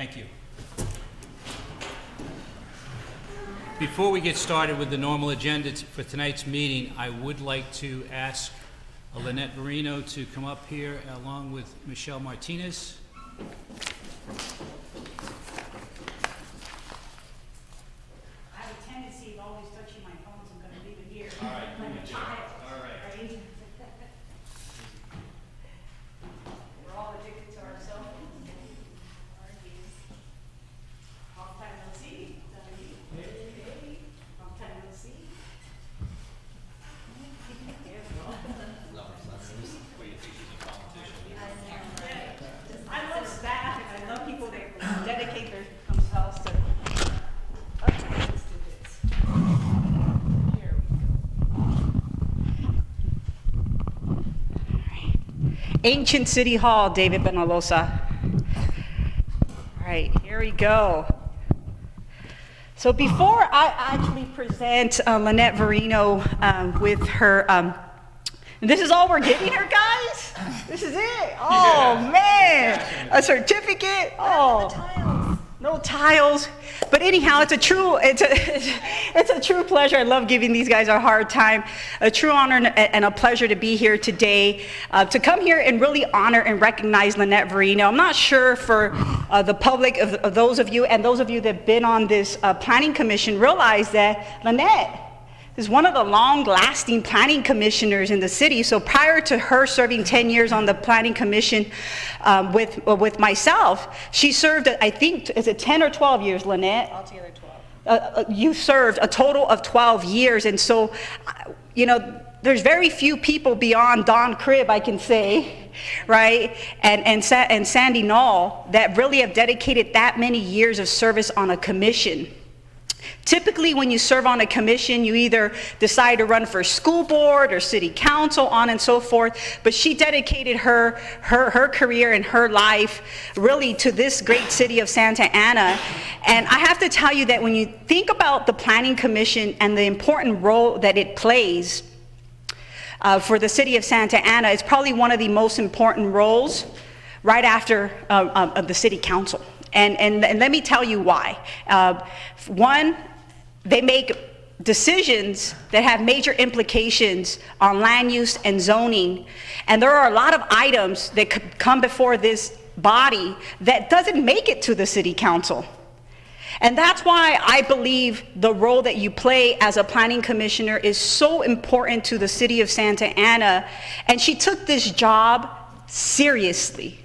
Thank you. Before we get started with the normal agenda for tonight's meeting, I would like to ask Lynette Verino to come up here along with Michelle Martinez. I have a tendency of always touching my phone, so I'm going to leave it here. All right. Like a child. All right. Right? We're all addicted to our cell phones. Long time no see. Hey. Long time no see. I love staff and I love people that dedicate themselves to. Okay, let's do this. Here we go. Ancient City Hall, David Benalosa. All right, here we go. So before I actually present Lynette Verino with her, this is all we're giving her, guys? This is it? Oh, man. A certificate? Oh, no tiles. But anyhow, it's a true pleasure. I love giving these guys a hard time. A true honor and a pleasure to be here today, to come here and really honor and recognize Lynette Verino. I'm not sure for the public, of those of you, and those of you that have been on this planning commission realize that Lynette is one of the long-lasting planning commissioners in the city. So prior to her serving 10 years on the planning commission with myself, she served, I think, is it 10 or 12 years, Lynette? Altogether 12. You served a total of 12 years. And so, you know, there's very few people beyond Don Cribb, I can say, right, and Sandy Knoll that really have dedicated that many years of service on a commission. Typically, when you serve on a commission, you either decide to run for school board or city council, on and so forth. But she dedicated her career and her life really to this great city of Santa Ana. And I have to tell you that when you think about the Planning Commission and the important role that it plays for the city of Santa Ana, it's probably one of the most important roles right after the city council. And let me tell you why. One, they make decisions that have major implications on land use and zoning. And there are a lot of items that could come before this body that doesn't make it to the city council. And that's why I believe the role that you play as a planning commissioner is so important to the city of Santa Ana. And she took this job seriously.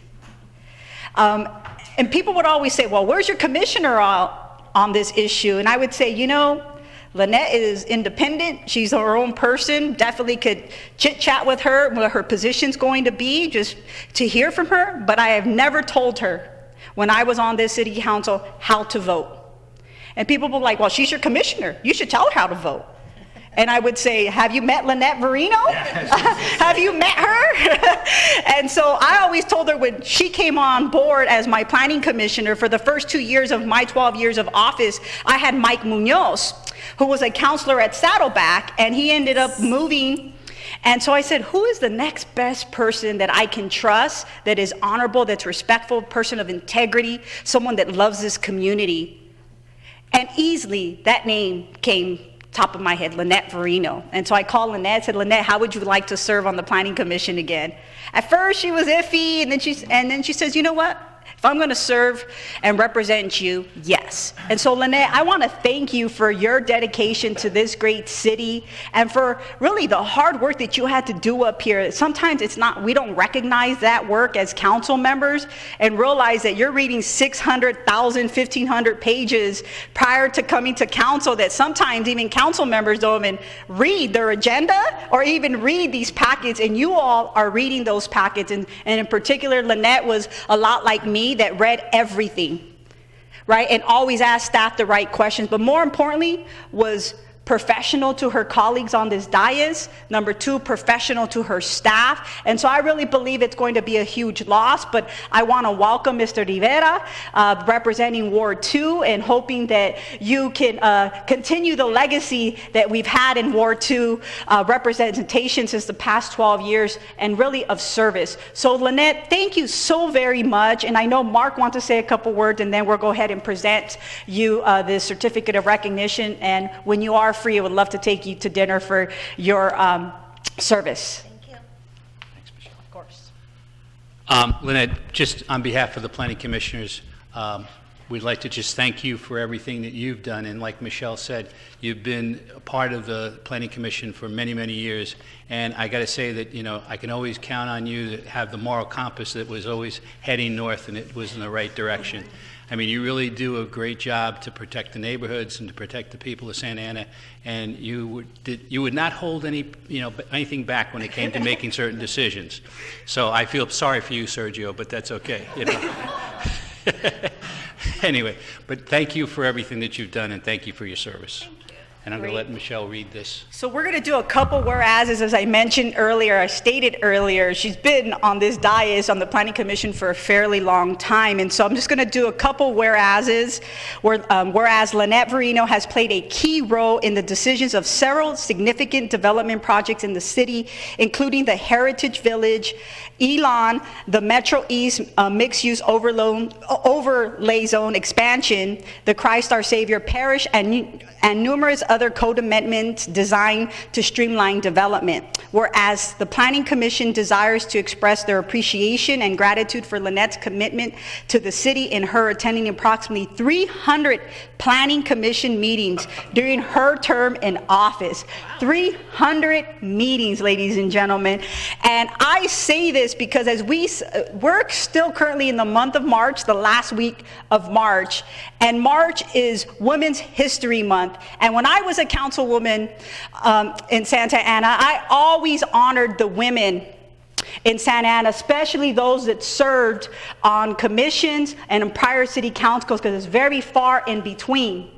And people would always say, well, where's your commissioner on this issue? And I would say, you know, Lynette is independent. She's her own person. Definitely could chit chat with her, what her position's going to be, just to hear from her. But I have never told her when I was on this city council how to vote. And people were like, well, she's your commissioner. You should tell her how to vote. And I would say, have you met Lynette Verino? Have you met her? And so I always told her when she came on board as my planning commissioner for the first 2 years of my 12 years of office, I had Mike Munoz, who was a counselor at Saddleback, and he ended up moving. And so I said, who is the next best person that I can trust, that is honorable, that's respectful, person of integrity, someone that loves this community? And easily that name came top of my head, Lynette Verino. And so I called Lynette, said, Lynette, how would you like to serve on the planning commission again? At first she was iffy, and then she says, you know what? If I'm going to serve and represent you, yes. And so, Lynette, I want to thank you for your dedication to this great city and for really the hard work that you had to do up here. Sometimes we don't recognize that work as council members and realize that you're reading 600,000, 1,500 pages prior to coming to council, that sometimes even council members don't even read their agenda or even read these packets, and you all are reading those packets. And in particular, Lynette was a lot like me, that read everything, right? And always asked staff the right questions, but more importantly was professional to her colleagues on this dais. Number two, professional to her staff. And so I really believe it's going to be a huge loss, but I want to welcome Mr. Rivera, representing Ward 2, and hoping that you can continue the legacy that we've had in Ward 2 representation since the past 12 years, and really of service. So Lynette, thank you so very much. And I know Mark wants to say a couple words, and then we'll go ahead and present you the certificate of recognition. And when you are free, I would love to take you to dinner for your service. Thank you. Thanks, Michelle. Of course. Lynette, just on behalf of the planning commissioners, we'd like to just thank you for everything that you've done. And like Michelle said, you've been a part of the planning commission for many, many years. And I got to say that, you know, I can always count on you to have the moral compass that was always heading north, and it was in the right direction. I mean, you really do a great job to protect the neighborhoods and to protect the people of Santa Ana, and you would not hold anything back when it came to making certain decisions. So I feel sorry for you, Sergio, but that's okay. You know. Anyway, but thank you for everything that you've done, and thank you for your service. Thank you. And I'm going to let Michelle read this. So we're going to do a couple whereases, as I mentioned earlier, I stated earlier, she's been on this dais on the Planning Commission for a fairly long time. And so I'm just going to do a couple whereases. Whereas Lynette Verino has played a key role in the decisions of several significant development projects in the city, including the Heritage Village, Elon, the Metro East mixed-use overlay zone expansion, the Christ Our Savior Parish, and numerous other code amendments designed to streamline development. Whereas the Planning Commission desires to express their appreciation and gratitude for Lynette's commitment to the city in her attending approximately 300 Planning Commission meetings during her term in office. 300 meetings, ladies and gentlemen. And I say this because as we're still currently in the month of March, the last week of March, and March is Women's History Month. And when I was a councilwoman in Santa Ana, I always honored the women in Santa Ana, especially those that served on commissions and in prior city councils, because it's very far in between.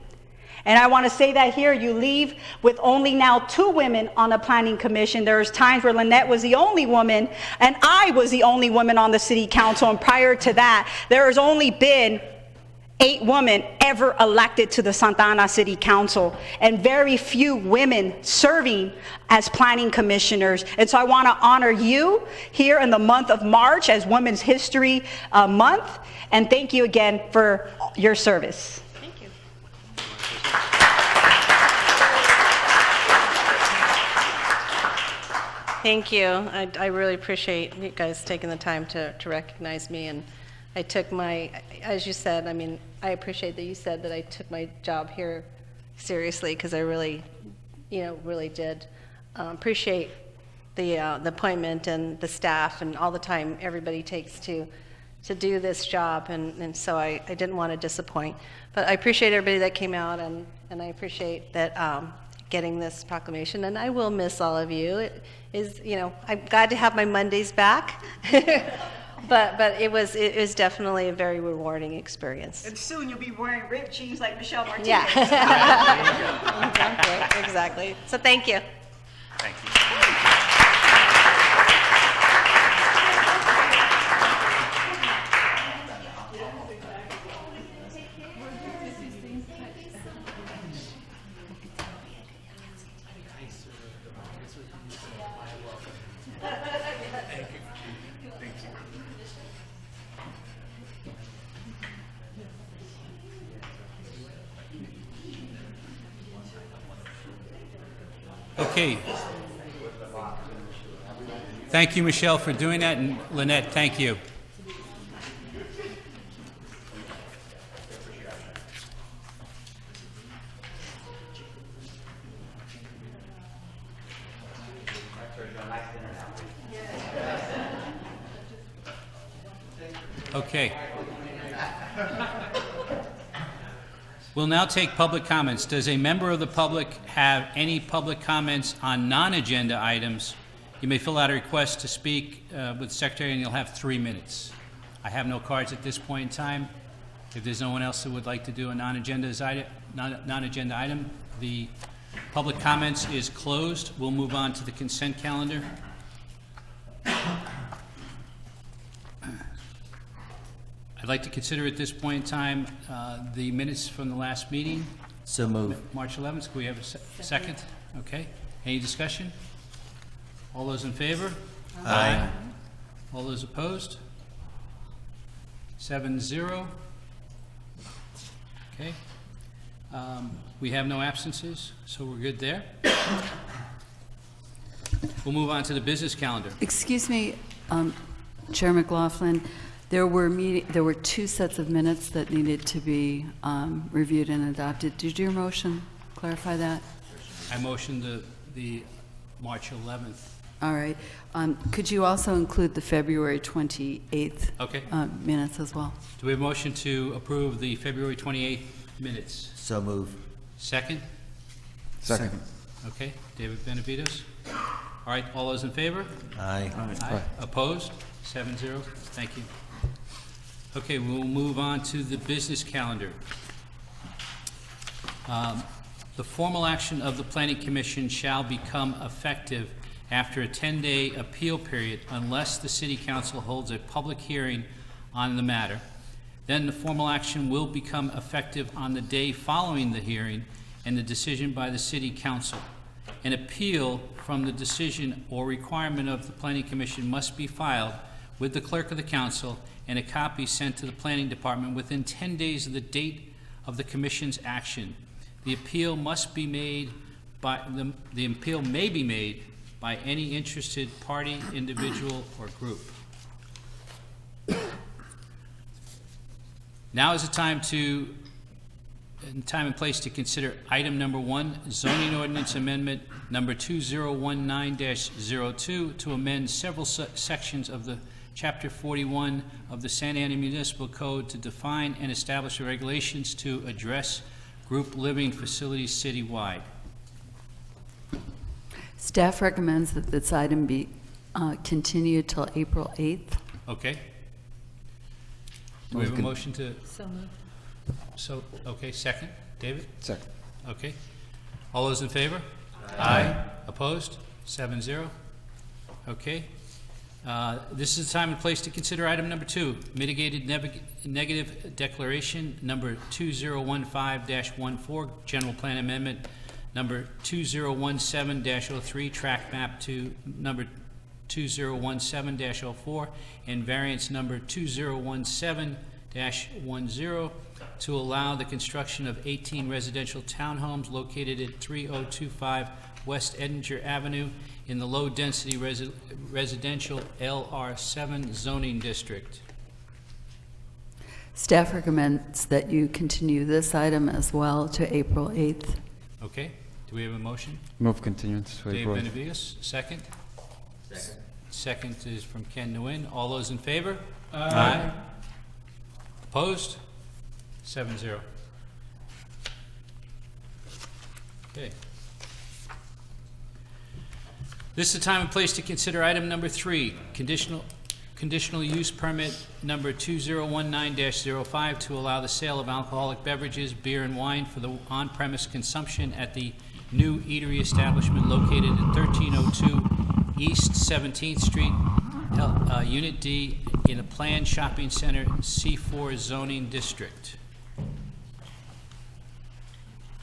And I want to say that here, you leave with only now 2 women on the planning commission. There's times where Lynette was the only woman, and I was the only woman on the city council. And prior to that, there has only been 8 women ever elected to the Santa Ana City Council, and very few women serving as planning commissioners. And so I want to honor you here in the month of March as Women's History Month, and thank you again for your service. Thank you. Thank you. I really appreciate you guys taking the time to recognize me. And I took my, as you said, I mean, I appreciate that you said that I took my job here seriously, because I really, really did appreciate the appointment and the staff and all the time everybody takes to do this job. And so I didn't want to disappoint. But I appreciate everybody that came out, and I appreciate that getting this proclamation. And I will miss all of you. It is, I'm glad to have my Mondays back. But it was definitely a very rewarding experience. And soon you'll be wearing ripped jeans like Michelle Martinez. Yeah. Exactly. So thank you. Thank you. Okay. Thank you, Michelle, for doing that, and Lynette, thank you. Okay. We'll now take public comments. Does a member of the public have any public comments on non-agenda items? You may fill out a request to speak with the secretary, and you'll have 3 minutes. I have no cards at this point in time. If there's no one else that would like to do a non-agenda item, the Public comments is closed. We'll move on to the consent calendar. I'd like to consider at this point in time the minutes from the last meeting, So move. March 11th. Can we have a second? Okay. Any discussion? All those in favor? Aye. All those opposed? 7-0. Okay. We have no absences, so we're good there. We'll move on to the business calendar. Excuse me, Chair McLaughlin, there were two sets of minutes that needed to be reviewed and adopted. Did your motion clarify that? I motioned the March 11th. All right. Could you also include the February 28th Okay. minutes as well? Do we have a motion to approve the February 28th minutes? So move. Second? Second. Okay. David Benavides? All right. All those in favor? Aye. Aye. Opposed? 7-0. Thank you. Okay, we'll move on to the business calendar. The formal action of the Planning Commission shall become effective after a 10-day appeal period unless the City Council holds a public hearing on the matter. Then the formal action will become effective on the day following the hearing and the decision by the City Council. An appeal from the decision or requirement of the Planning Commission must be filed with the Clerk of the Council and a copy sent to the Planning Department within 10 days of the date of the Commission's action. The appeal must be made by, the appeal may be made by any interested party, individual, or group. Now is the time and place to consider item number 1, zoning ordinance amendment number 2019-02 to amend several sections of the Chapter 41 of the Santa Ana Municipal Code to define and establish regulations to address group living facilities citywide. Staff recommends that this item be continued till April 8th. Okay. Do we have a motion to? So, okay, second. David? Second. Okay. All those in favor? Aye. Opposed? 7-0. Okay. This is the time and place to consider item number 2, mitigated negative declaration number 2015-14, general plan amendment number 2017-03, track map to number 2017-04, and variance number 2017-10 to allow the construction of 18 residential townhomes located at 3025 West Edinger Avenue in the low-density residential LR7 zoning district. Staff recommends that you continue this item as well to April 8th. Okay, do we have a motion? Move continuance to Dave April. Benavides, second. Second is from Ken Nguyen. All those in favor? Aye. Opposed? 7-0. Okay. This is the time and place to consider item number 3, conditional use permit number 2019-05 to allow the sale of alcoholic beverages, beer and wine for the on-premise consumption at the new eatery establishment located at 1302 East 17th Street, Unit D, in a planned shopping center C4 zoning district.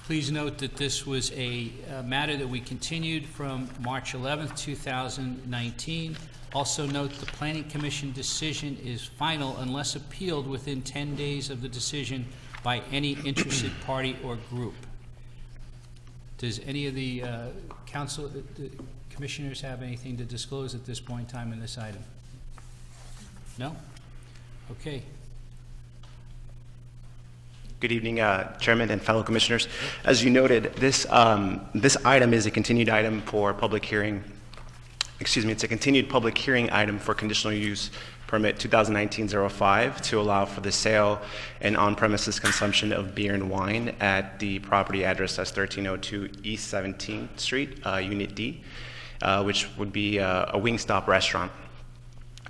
Please note that this was a matter that we continued from March 11th, 2019. Also note the Planning Commission decision is final unless appealed within 10 days of the decision by any interested party or group. Does any of the commissioners have anything to disclose at this point in time in this item? No? Okay. Good evening, Chairman and fellow commissioners. As you noted, this item is a continued item for public hearing. Excuse me, it's a continued public hearing item for conditional use permit 2019-05 to allow for the sale and on-premises consumption of beer and wine at the property address as 1302 East 17th Street, Unit D, which would be a Wingstop restaurant.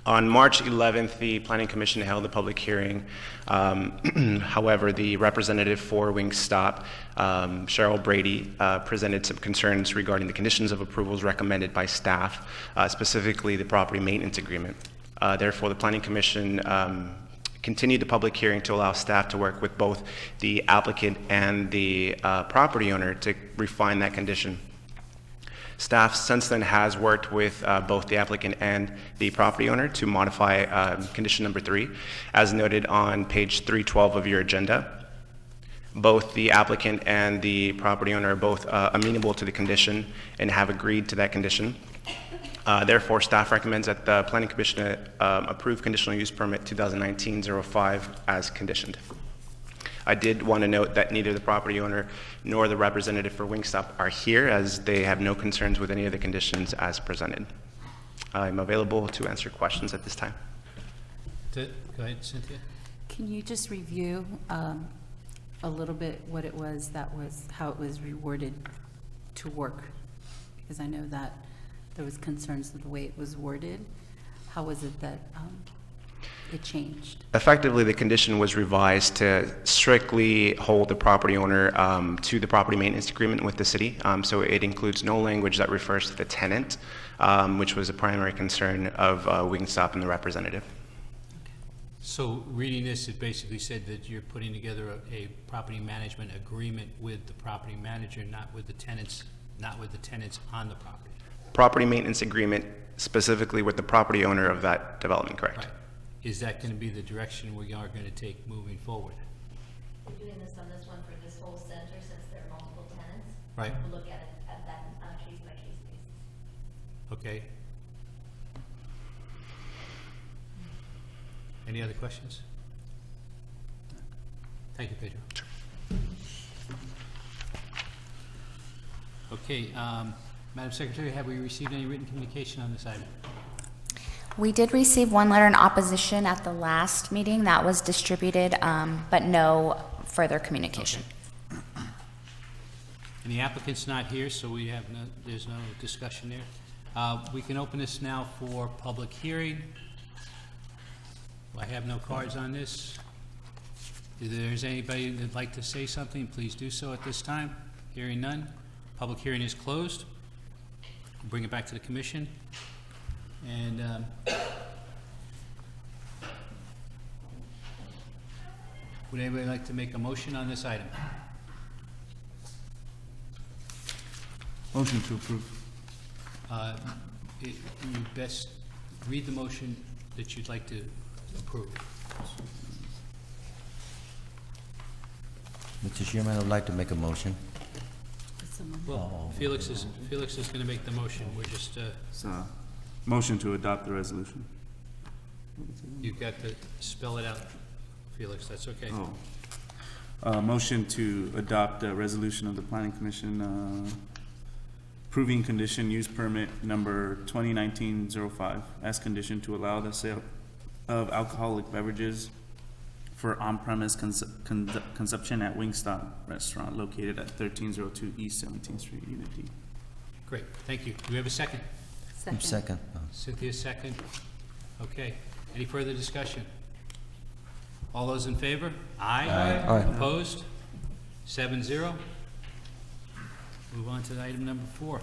On March 11th, the Planning Commission held a public hearing. However, the representative for Wingstop, Cheryl Brady, presented some concerns regarding the conditions of approvals recommended by staff, specifically the property maintenance agreement. Therefore, the Planning Commission continued the public hearing to allow staff to work with both the applicant and the property owner to refine that condition. Staff since then has worked with both the applicant and the property owner to modify condition number 3, as noted on page 312 of your agenda. Both the applicant and the property owner are both amenable to the condition and have agreed to that condition. Therefore, staff recommends that the Planning Commission approve conditional use permit 2019-05 as conditioned. I did want to note that neither the property owner nor the representative for Wingstop are here, as they have no concerns with any of the conditions as presented. I'm available to answer questions at this time. Go ahead, Cynthia. Can you just review a little bit what it was how it was reworded to work? Because I know that there was concerns with the way it was worded. How was it that it changed? Effectively, the condition was revised to strictly hold the property owner to the property maintenance agreement with the city. So it includes no language that refers to the tenant, which was a primary concern of Wingstop and the representative. So reading this, it basically said that you're putting together a property management agreement with the property manager, not with the tenants on the property. Property maintenance agreement specifically with the property owner of that development, correct? Right. Is that going to be the direction we are going to take moving forward? We're doing this on this one for this whole center since there are multiple tenants. Right. We'll look at it at that on a case-by-case basis. Okay. Any other questions? Thank you, Pedro. Okay, Madam Secretary, have we received any written communication on this item? We did receive one letter in opposition at the last meeting that was distributed, but no further communication. Okay. And the applicant's not here, so we have there's no discussion there. We can open this now for public hearing. I have no cards on this. If there's anybody that'd like to say something, please do so at this time. Hearing none. Public hearing is closed. We'll bring it back to the commission. And would anybody like to make a motion on this item? Motion to approve. You best read the motion that you'd like to approve. Mr. Chairman, I'd like to make a motion. Well, Felix is going to make the motion. We're just Motion to adopt the resolution. you've got to spell it out, Felix. That's okay. Motion to adopt the resolution of the Planning Commission approving condition use permit number 2019-05 as condition to allow the sale of alcoholic beverages for on-premise consumption at Wingstop Restaurant located at 1302 East 17th Street, Unit D. Great, thank you. Do we have a second? Second. Cynthia, second. Okay. Any further discussion? All those in favor? Aye. Aye. Opposed? 7-0. Move on to item number 4.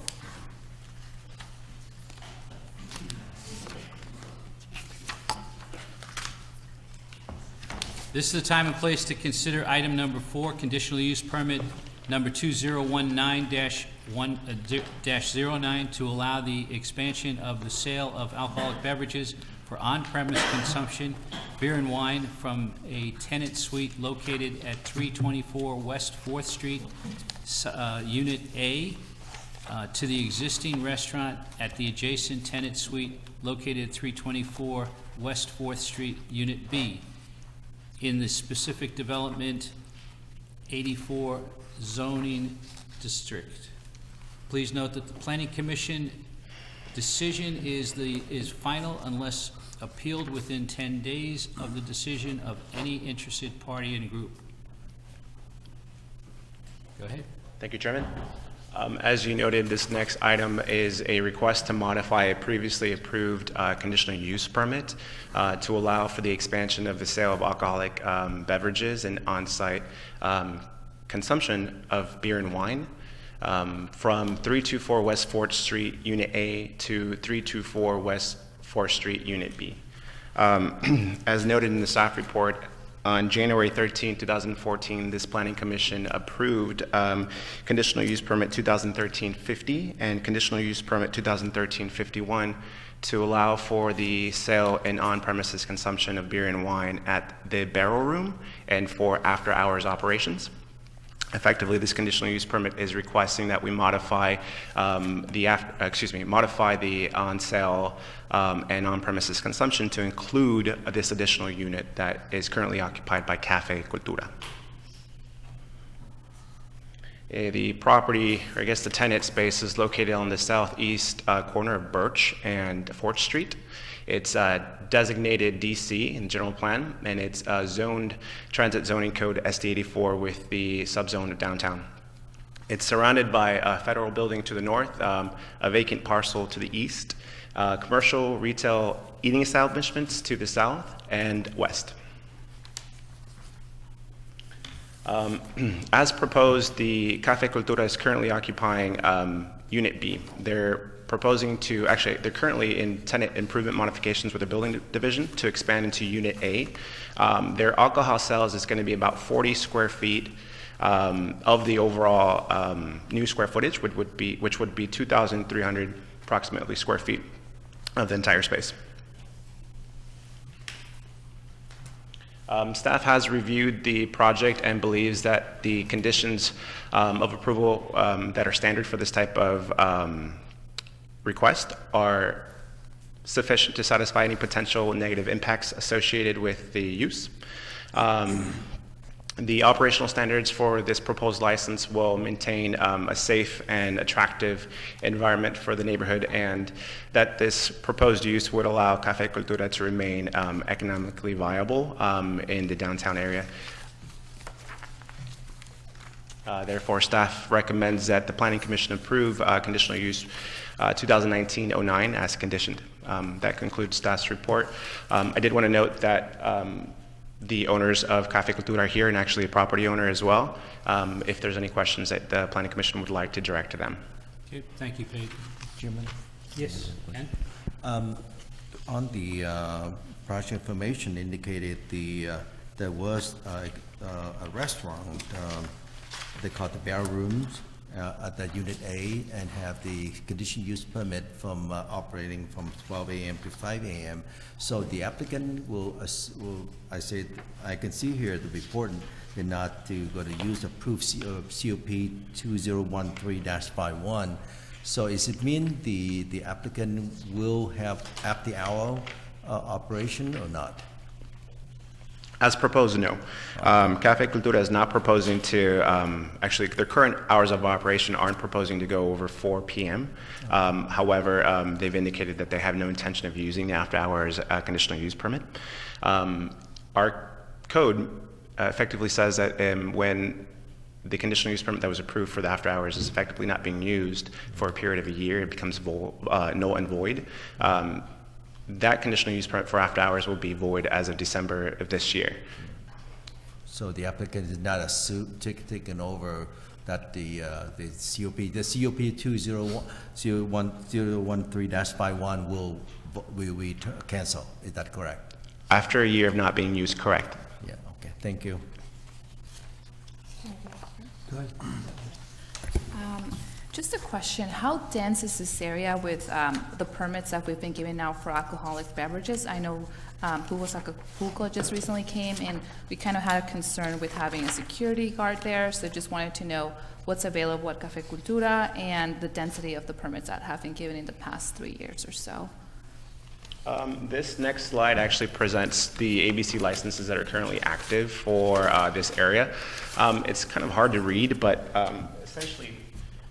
This is the time and place to consider item number 4, conditional use permit number 2019-09 to allow the expansion of the sale of alcoholic beverages for on-premise consumption, beer and wine from a tenant suite located at 324 West 4th Street, Unit A, to the existing restaurant at the adjacent tenant suite located at 324 West 4th Street, Unit B, in the specific development 84 zoning district. Please note that the Planning Commission decision is final unless appealed within 10 days of the decision of any interested party and group. Go ahead. Thank you, Chairman. As you noted, this next item is a request to modify a previously approved conditional use permit to allow for the expansion of the sale of alcoholic beverages and on-site consumption of beer and wine from 324 West 4th Street, Unit A to 324 West 4th Street, Unit B. As noted in the staff report, on January 13, 2014, this Planning Commission approved Conditional Use Permit 2013-50 and Conditional Use Permit 2013-51 to allow for the sale and on-premises consumption of beer and wine at the Barrel Room and for after-hours operations. Effectively, this conditional use permit is requesting that we modify modify the on-sale and on-premises consumption to include this additional unit that is currently occupied by Cafe Cultura. The property, or I guess the tenant space, is located on the southeast corner of Birch and 4th Street. It's designated DC in general plan, and it's zoned transit zoning code SD84 with the subzone of downtown. It's surrounded by a federal building to the north, a vacant parcel to the east, commercial, retail, eating establishments to the south and west. As proposed, the Cafe Cultura is currently occupying Unit B. They're currently in tenant improvement modifications with the building division to expand into Unit A. Their alcohol sales is going to be about 40 square feet of the overall new square footage, which would be 2,300 approximately square feet of the entire space. Staff has reviewed the project and believes that the conditions of approval that are standard for this type of request are sufficient to satisfy any potential negative impacts associated with the use. The operational standards for this proposed license will maintain a safe and attractive environment for the neighborhood, and that this proposed use would allow Cafe Cultura to remain economically viable in the downtown area. Therefore, staff recommends that the Planning Commission approve conditional use 2019-09 as conditioned. That concludes staff's report. I did want to note that the owners of Cafe Cultura are here and actually a property owner as well. If there's any questions that the Planning Commission would like to direct to them. Okay, thank you, Pete. Chairman? Yes, Ken? On the project information indicated there was a restaurant, they call it the Barrel Rooms, at the Unit A, and have the conditional use permit from operating from 12 a.m. to 5 a.m. So the applicant I can see here the report they're not to go to use approved COP 2013-51. So does it mean the applicant will have after hour operation or not? As proposed, no. Cafe Cultura is not proposing to, actually their current hours of operation aren't proposing to go over 4 p.m. However, they've indicated that they have no intention of using the after hours conditional use permit. Our code effectively says that when the conditional use permit that was approved for the after hours is effectively not being used for a period of a year, it becomes null and void. That conditional use permit for after hours will be void as of December of this year. So the applicant is not taken over that the COP 2013-51 will we cancel. Is that correct? After a year of not being used, correct. Yeah. Okay. Thank you. Go ahead. Just a question, how dense is this area with the permits that we've been giving now for alcoholic beverages? I know Jugos Acapulco just recently came, and we kind of had a concern with having a security guard there, so just wanted to know what's available at Cafe Cultura and the density of the permits that have been given in the past 3 years or so. This next slide actually presents the ABC licenses that are currently active for this area. It's kind of hard to read, but essentially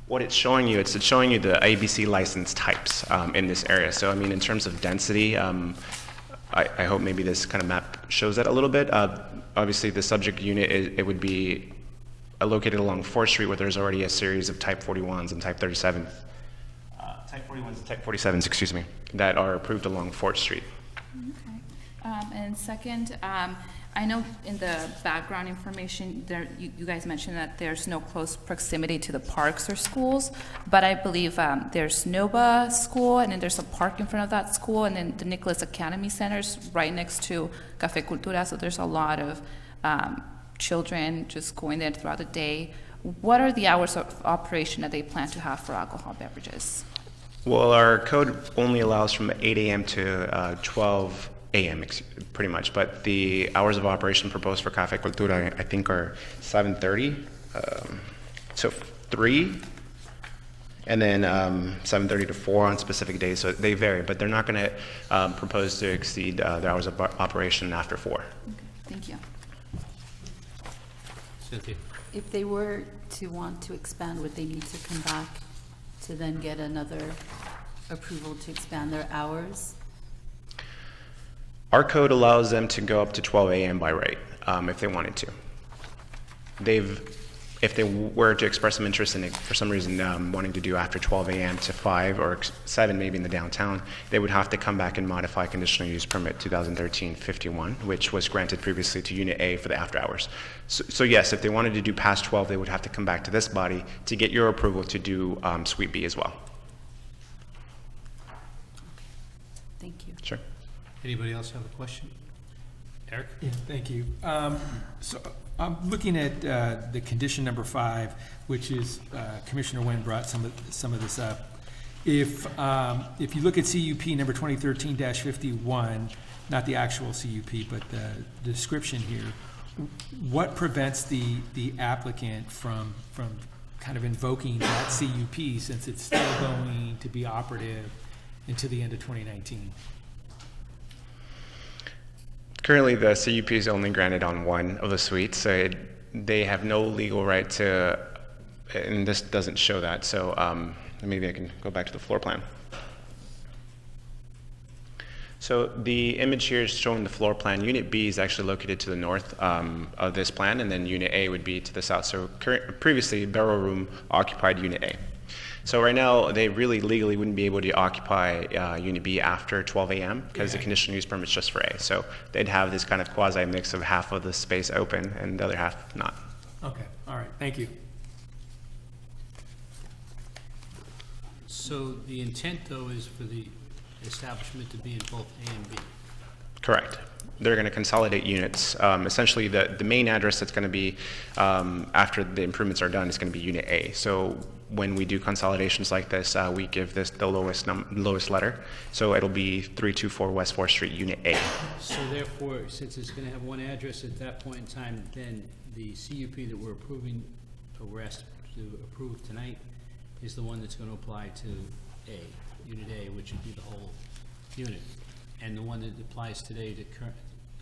what it's showing you, it's showing you the ABC license types in this area. So, I mean, in terms of density, I hope maybe this kind of map shows that a little bit. Obviously, the subject unit, it would be located along 4th Street, where there's already a series of type 41s and type 37, type 41s and type 47s, excuse me, that are approved along 4th Street. Okay. And second, I know in the background information, there, you guys mentioned that there's no close proximity to the parks or schools, but I believe there's Nova School, and then there's a park in front of that school, and then the Nicholas Academy Center's right next to Café Cultura, so there's a lot of children just going there throughout the day. What are the hours of operation that they plan to have for alcohol beverages? Well, our code only allows from 8 a.m. to 12 a.m. Pretty much, but the hours of operation proposed for Café Cultura, I think, are 7:30, so 3, and then 7:30 to 4 on specific days. So they vary, but they're not going to propose to exceed the hours of operation after 4. Okay, thank you. Cynthia? If they were to want to expand, would they need to come back to then get another approval to expand their hours? Our code allows them to go up to 12 a.m. by right, if they wanted to. If they were to express some interest in it, for some reason wanting to do after 12 a.m. to 5 or 7 maybe in the downtown, they would have to come back and modify conditional use permit 2013-51, which was granted previously to Unit A for the after hours. So yes, if they wanted to do past 12, they would have to come back to this body to get your approval to do Suite B as well. Thank you. Sure. Anybody else have a question? Eric? Yeah, thank you. So I'm looking at the condition number 5, which is Commissioner Nguyen brought some of this up. If you look at CUP number 2013-51, not the actual CUP, but the description here, what prevents the applicant from kind of invoking that CUP since it's still going to be operative until the end of 2019? Currently, the CUP is only granted on one of the suites, so they have no legal right to, and this doesn't show that, so maybe I can go back to the floor plan. So the image here is showing the floor plan. Unit B is actually located to the north of this plan, and then Unit A would be to the south. So previously, Barrel Room occupied Unit A. So right now, they really legally wouldn't be able to occupy Unit B after 12 a.m. because the conditional use permit is just for A. So they'd have this kind of quasi-mix of half of the space open and the other half not. Okay, all right, thank you. So the intent, though, is for the establishment to be in both A and B? Correct. They're going to consolidate units. Essentially, the main address that's going to be, after the improvements are done, is going to be Unit A. So when we do consolidations like this, we give this the lowest letter. So it'll be 324 West 4th Street, Unit A. So therefore, since it's going to have one address at that point in time, then the CUP that we're approving, or we're asked to approve tonight, is the one that's going to apply to A, Unit A, which would be the whole unit. And the one that applies today to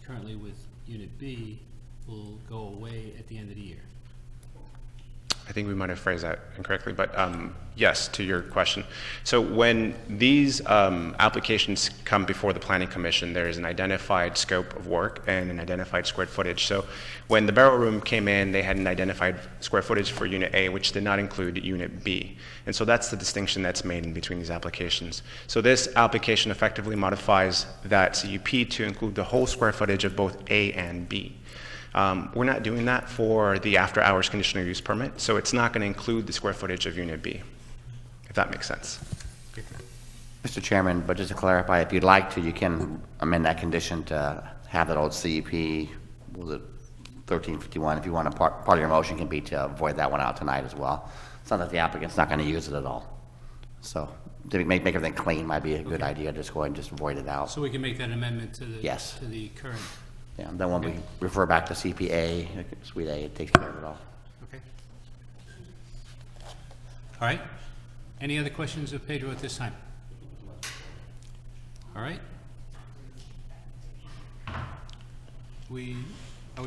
currently with Unit B will go away at the end of the year. I think we might have phrased that incorrectly, but yes, to your question. So when these applications come before the Planning Commission, there is an identified scope of work and an identified square footage. So when the Barrel Room came in, they had an identified square footage for Unit A, which did not include Unit B. And so that's the distinction that's made in between these applications. So this application effectively modifies that CUP to include the whole square footage of both A and B. We're not doing that for the after-hours conditional use permit, so it's not going to include the square footage of Unit B, if that makes sense. Mr. Chairman, but just to clarify, if you'd like to, you can amend that condition to have that old CUP, was it 1351? If you want, part of your motion can be to avoid that one out tonight as well. It's not that the applicant's not going to use it at all. So to make everything clean might be a good idea. Just go ahead and just avoid it out. So we can make that amendment to the, yes, to the current. Yeah, and then when we refer back to CPA, Suite A, it takes care of it all. Okay. All right. Any other questions of Pedro at this time? All right. Are we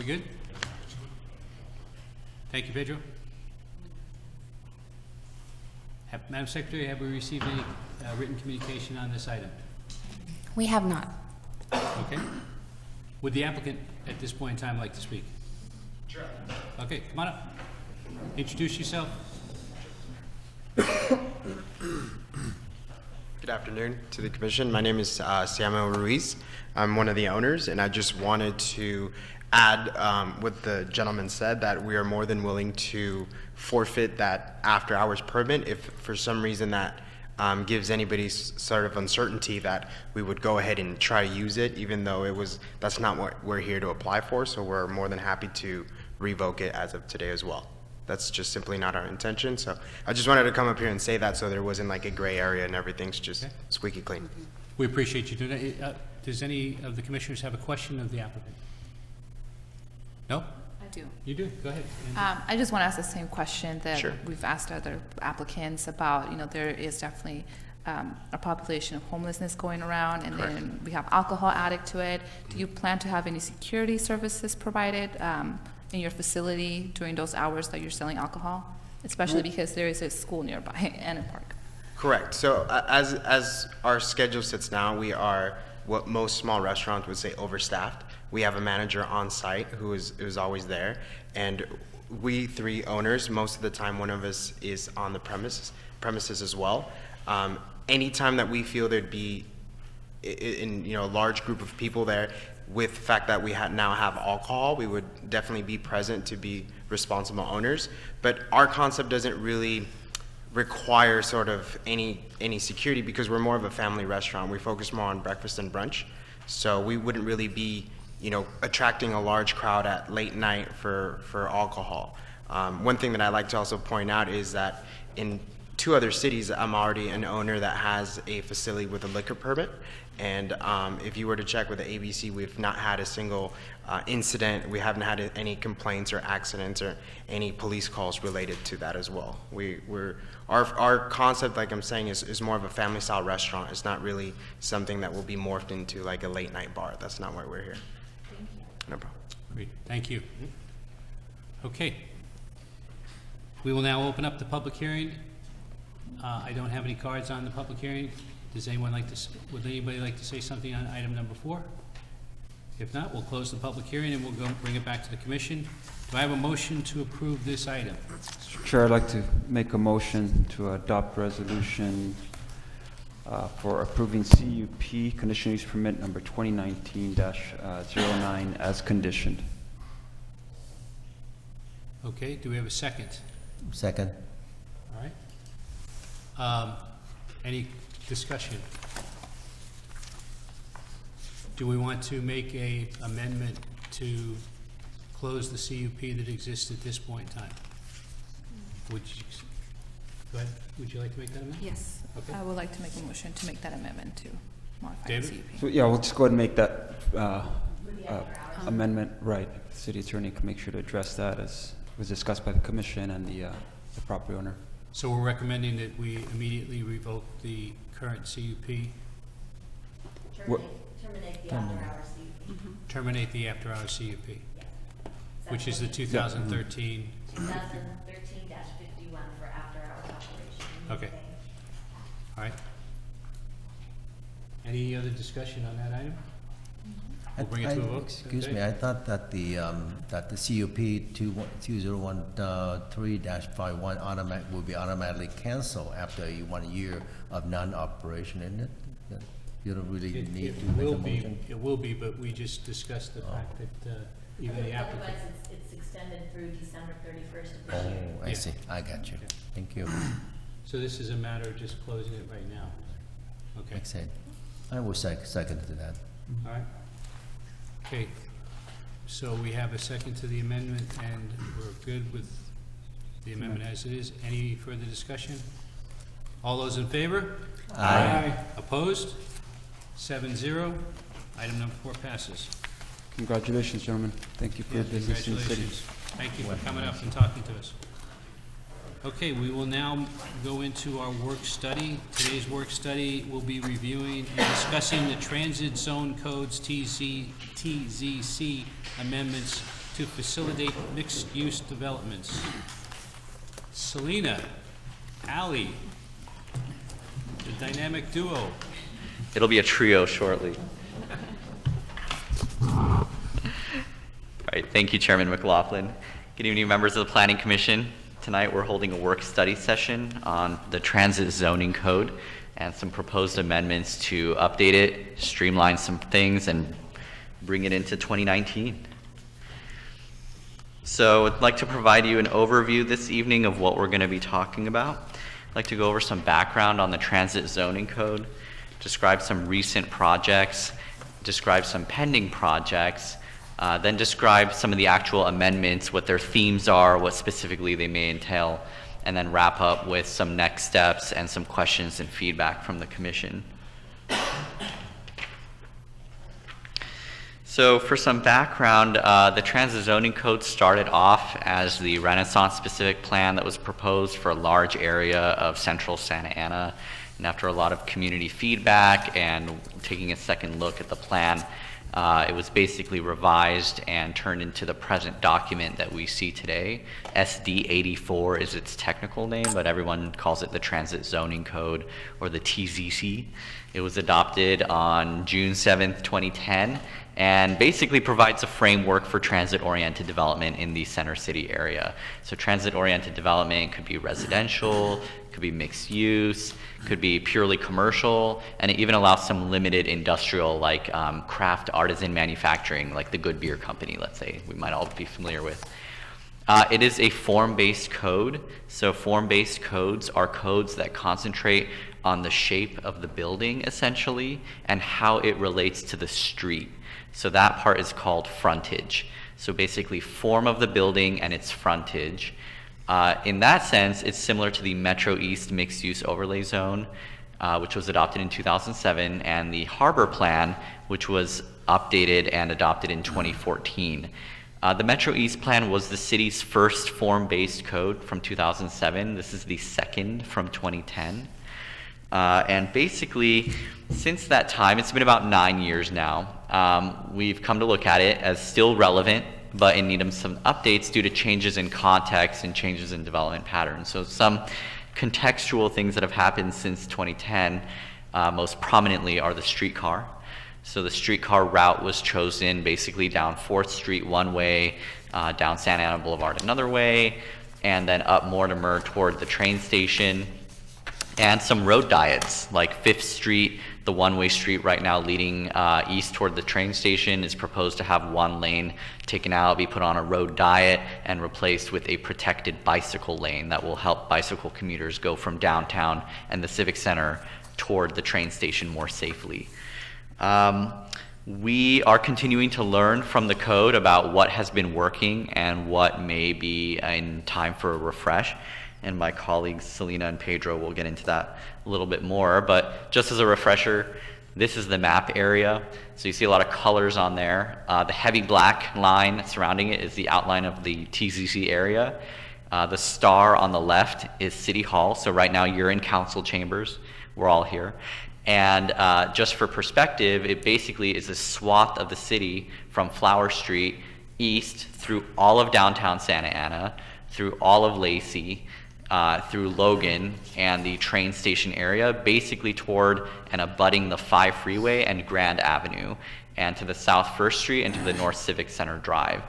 good? Thank you, Pedro. Madam Secretary, have we received any written communication on this item? We have not. Okay. Would the applicant at this point in time like to speak? Sure. Okay, come on up. Introduce yourself. Good afternoon to the commission. My name is Samuel Ruiz. I'm one of the owners, and I just wanted to add what the gentleman said, that we are more than willing to forfeit that after-hours permit if for some reason that gives anybody sort of uncertainty that we would go ahead and try to use it, even though that's not what we're here to apply for. So we're more than happy to revoke it as of today as well. That's just simply not our intention. So I just wanted to come up here and say that so there wasn't like a gray area and everything's just squeaky clean. We appreciate you doing that. Does any of the commissioners have a question of the applicant? No? I do. You do? Go ahead. I just want to ask the same question that Sure. we've asked other applicants about. You know, there is definitely a population of homelessness going around, and Correct. then we have alcohol added to it. Do you plan to have any security services provided in your facility during those hours that you're selling alcohol? Especially because there is a school nearby and a park. Correct. So as our schedule sits now, we are what most small restaurants would say overstaffed. We have a manager on site who is always there, and we three owners, most of the time one of us is on the premises as well. Anytime that we feel there'd be in a large group of people there, with the fact that we now have alcohol, we would definitely be present to be responsible owners. But our concept doesn't really require sort of any security because we're more of a family restaurant. We focus more on breakfast and brunch, so we wouldn't really be attracting a large crowd at late night for alcohol. One thing that I like to also point out is that in 2 other cities, I'm already an owner that has a facility with a liquor permit. And if you were to check with the ABC, we've not had a single incident. We haven't had any complaints or accidents or any police calls related to that as well. Our concept, like I'm saying, is more of a family-style restaurant. It's not really something that will be morphed into like a late-night bar. That's not why we're here. Thank you. No problem. Great. Thank you. Okay. We will now open up the public hearing. I don't have any cards on the public hearing. Would anybody like to say something on item number 4? If not, we'll close the public hearing and we'll bring it back to the commission. Do I have a motion to approve this item? Chair, I'd like to make a motion to adopt resolution for approving CUP conditional use permit number 2019-09 as conditioned. Okay, do we have a second? Second. All right. Any discussion? Do we want to make a amendment to close the CUP that exists at this point in time? Go ahead. Would you like to make that amendment? Yes. Okay. I would like to make a motion to make that amendment to modify David? the CUP. So, yeah, we'll just go ahead and make that amendment, right. The city attorney can make sure to address that as was discussed by the commission and the property owner. So we're recommending that we immediately revoke the current CUP, Terminate the after-hours CUP. terminate the after-hours CUP, which is the 2013. 2013-51 for after-hours operation. Okay. All right. Any other discussion on that item? We'll bring it to a vote. Excuse Okay. me, I thought that the CUP 2013-51 will be automatically canceled after 1 year of non-operation, isn't it? That you don't really need to make a motion? It will be, but we just discussed the fact that even the applicant. Otherwise, it's extended through December 31st of this Oh, year. I see, I got you. Thank you. So this is a matter of just closing it right now. Okay. Makes sense. I will second to that. All right. Okay, so we have a second to the amendment, and we're good with the amendment as it is. Any further discussion? All those in favor? Aye. Opposed? 7-0. Item number 4 passes. Congratulations, gentlemen. Thank you for your business in the city. Congratulations. Thank you for coming up and talking to us. Okay, we will now go into our work study. Today's work study will be reviewing and discussing the Transit Zone Codes TZC amendments to facilitate mixed-use developments. Selena, Ally, the dynamic duo. It'll be a trio shortly. All right, thank you, Chairman McLaughlin. Good evening, members of the Planning Commission. Tonight, we're holding a work study session on the transit zoning code and some proposed amendments to update it, streamline some things, and bring it into 2019. So I'd like to provide you an overview this evening of what we're going to be talking about. I'd like to go over some background on the transit zoning code, describe some recent projects, describe some pending projects, then describe some of the actual amendments, what their themes are, what specifically they may entail, and then wrap up with some next steps and some questions and feedback from the commission. So for some background, the transit zoning code started off as the Renaissance-specific plan that was proposed for a large area of central Santa Ana. And after a lot of community feedback and taking a second look at the plan, it was basically revised and turned into the present document that we see today. SD 84 is its technical name, but everyone calls it the Transit Zoning Code, or the TZC. It was adopted on June 7th, 2010, and basically provides a framework for transit-oriented development in the center city area. So transit-oriented development could be residential, could be mixed use, could be purely commercial, and it even allows some limited industrial, like craft artisan manufacturing, like the Good Beer Company, let's say, we might all be familiar with. It is a form-based code. So form-based codes are codes that concentrate on the shape of the building, essentially, and how it relates to the street. So that part is called frontage. So basically, form of the building and its frontage. In that sense, it's similar to the Metro East Mixed-Use Overlay Zone, which was adopted in 2007, and the Harbor Plan, which was updated and adopted in 2014. The Metro East Plan was the city's first form-based code from 2007. This is the second from 2010. And basically, since that time, it's been about 9 years now, we've come to look at it as still relevant, but in need of some updates due to changes in context and changes in development patterns. So some contextual things that have happened since 2010, most prominently are the streetcar. So the streetcar route was chosen basically down 4th Street one way, down Santa Ana Boulevard another way, and then up Mortimer toward the train station. And some road diets, like 5th Street, the one-way street right now leading east toward the train station, is proposed to have one lane taken out, be put on a road diet, and replaced with a protected bicycle lane that will help bicycle commuters go from downtown and the Civic Center toward the train station more safely. We are continuing to learn from the code about what has been working and what may be in time for a refresh. And my colleagues Selena and Pedro will get into that a little bit more. But just as a refresher, this is the map area. So you see a lot of colors on there. The heavy black line surrounding it is the outline of the TZC area. The star on the left is City Hall. So right now you're in council chambers. We're all here. And just for perspective, it basically is a swath of the city from Flower Street east through all of downtown Santa Ana, through all of Lacey, through Logan and the train station area, basically toward and abutting the 5 freeway and Grand Avenue, and to the south 1st Street and to the North Civic Center Drive.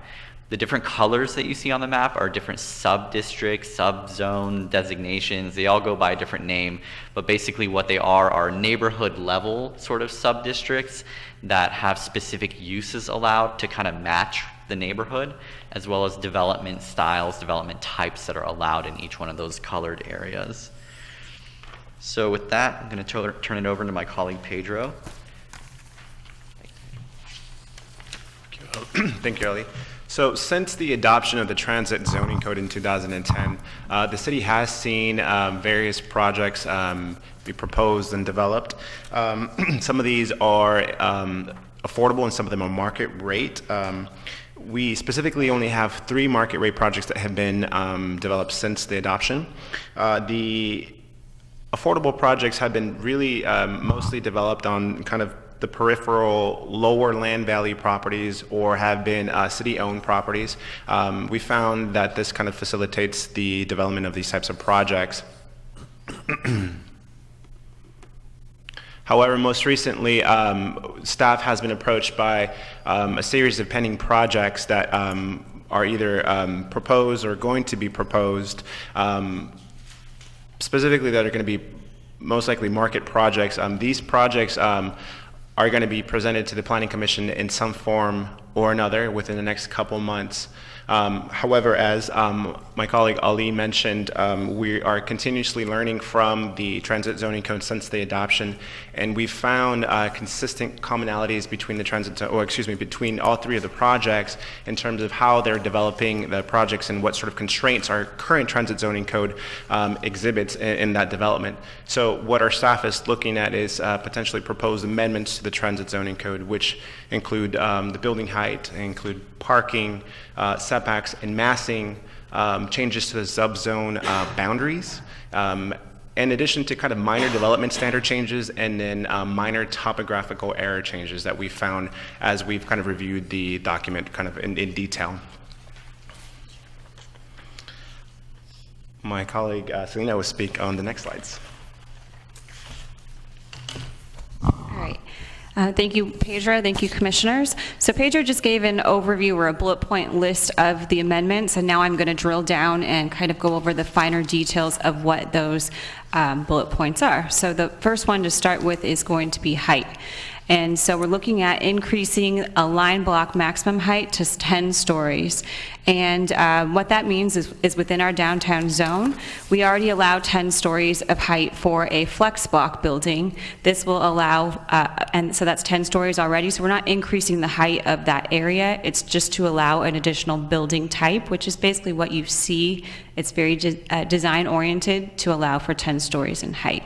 The different colors that you see on the map are different sub-districts, sub-zone designations. They all go by a different name, but basically what they are neighborhood level sort of sub-districts that have specific uses allowed to kind of match the neighborhood, as well as development styles, development types that are allowed in each one of those colored areas. So with that, I'm going to turn it over to my colleague Pedro. Thank you, Ellie. So since the adoption of the Transit Zoning Code in 2010, the city has seen various projects be proposed and developed. Some of these are affordable and some of them are market rate. We specifically only have 3 market rate projects that have been developed since the adoption. The affordable projects have been really mostly developed on kind of the peripheral lower land value properties or have been city-owned properties. We found that this kind of facilitates the development of these types of projects. However, most recently, staff has been approached by a series of pending projects that are either proposed or going to be proposed, specifically that are going to be most likely market projects. These projects are going to be presented to the Planning Commission in some form or another within the next couple months. However, as my colleague Ali mentioned, we are continuously learning from the Transit Zoning Code since the adoption, and we've found consistent commonalities between between all three of the projects in terms of how they're developing the projects and what sort of constraints our current Transit Zoning Code exhibits in that development. So what our staff is looking at is potentially proposed amendments to the Transit Zoning Code, which include the building height, include parking, setbacks and massing, changes to the subzone boundaries, in addition to kind of minor development standard changes and then minor topographical error changes that we found as we've kind of reviewed the document kind of in detail. My colleague Selena will speak on the next slides. All right. Thank you, Pedro. Thank you, commissioners. So Pedro just gave an overview or a bullet point list of the amendments, and now I'm going to drill down and kind of go over the finer details of what those bullet points are. So the first one to start with is going to be height. And so we're looking at increasing a line block maximum height to 10 stories. And what that means is within our downtown zone, we already allow 10 stories of height for a flex block building. This will allow, and so that's 10 stories already, so we're not increasing the height of that area. It's just to allow an additional building type, which is basically what you see. It's very design oriented to allow for 10 stories in height.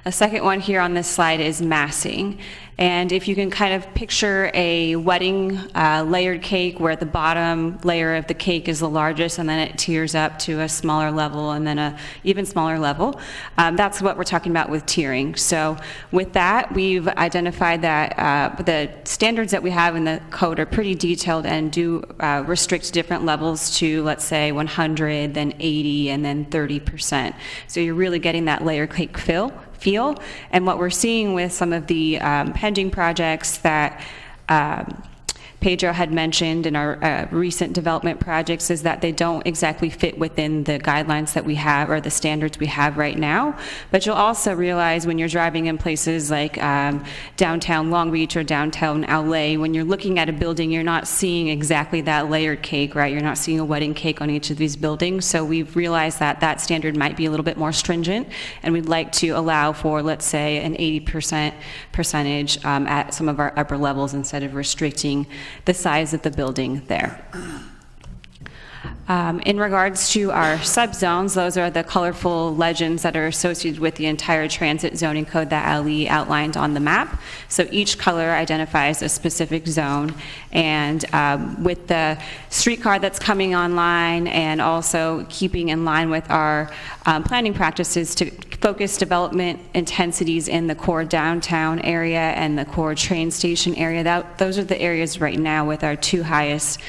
The second one here on this slide is massing. And if you can kind of picture a wedding layered cake where the bottom layer of the cake is the largest and then it tiers up to a smaller level and then a even smaller level, that's what we're talking about with tiering. So with that, we've identified that the standards that we have in the code are pretty detailed and do restrict different levels to, let's say, 100, then 80, and then 30%. So you're really getting that layered cake feel. And what we're seeing with some of the pending projects that Pedro had mentioned in our recent development projects is that they don't exactly fit within the guidelines that we have or the standards we have right now. But you'll also realize when you're driving in places like downtown Long Beach or downtown LA, when you're looking at a building, you're not seeing exactly that layered cake, right? You're not seeing a wedding cake on each of these buildings. So we've realized that that standard might be a little bit more stringent, and we'd like to allow for, let's say, an 80% percentage at some of our upper levels instead of restricting the size of the building there. In regards to our subzones, those are the colorful legends that are associated with the entire transit zoning code that Ali outlined on the map. So each color identifies a specific zone, and with the streetcar that's coming online and also keeping in line with our planning practices to focus development intensities in the core downtown area and the core train station area, those are the areas right now with our two highest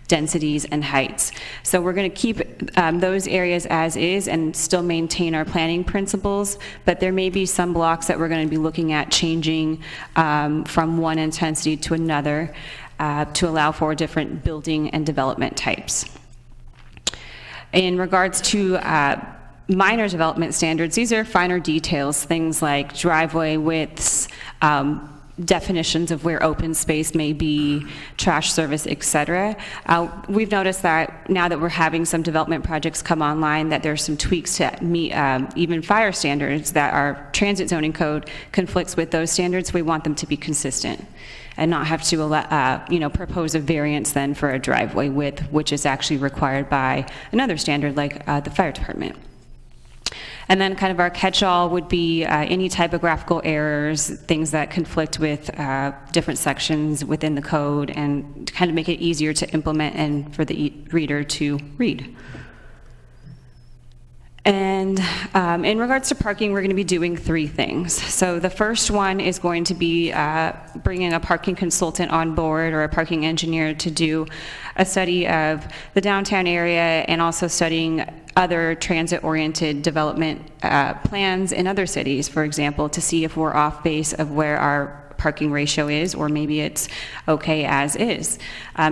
densities and heights. So we're going to keep those areas as is and still maintain our planning principles, but there may be some blocks that we're going to be looking at changing from one intensity to another to allow for different building and development types. In regards to minor development standards, these are finer details, things like driveway widths, definitions of where open space may be, trash service, etc. We've noticed that now that we're having some development projects come online, that there's some tweaks to meet even fire standards, that our transit zoning code conflicts with those standards. We want them to be consistent and not have to propose a variance then for a driveway width, which is actually required by another standard like the fire department. And then kind of our catch-all would be any typographical errors, things that conflict with different sections within the code, and to kind of make it easier to implement and for the reader to read. And in regards to parking, we're going to be doing three things. So the first one is going to be bringing a parking consultant on board or a parking engineer to do a study of the downtown area and also studying other transit-oriented development plans in other cities, for example, to see if we're off base of where our parking ratio is, or maybe it's okay as is.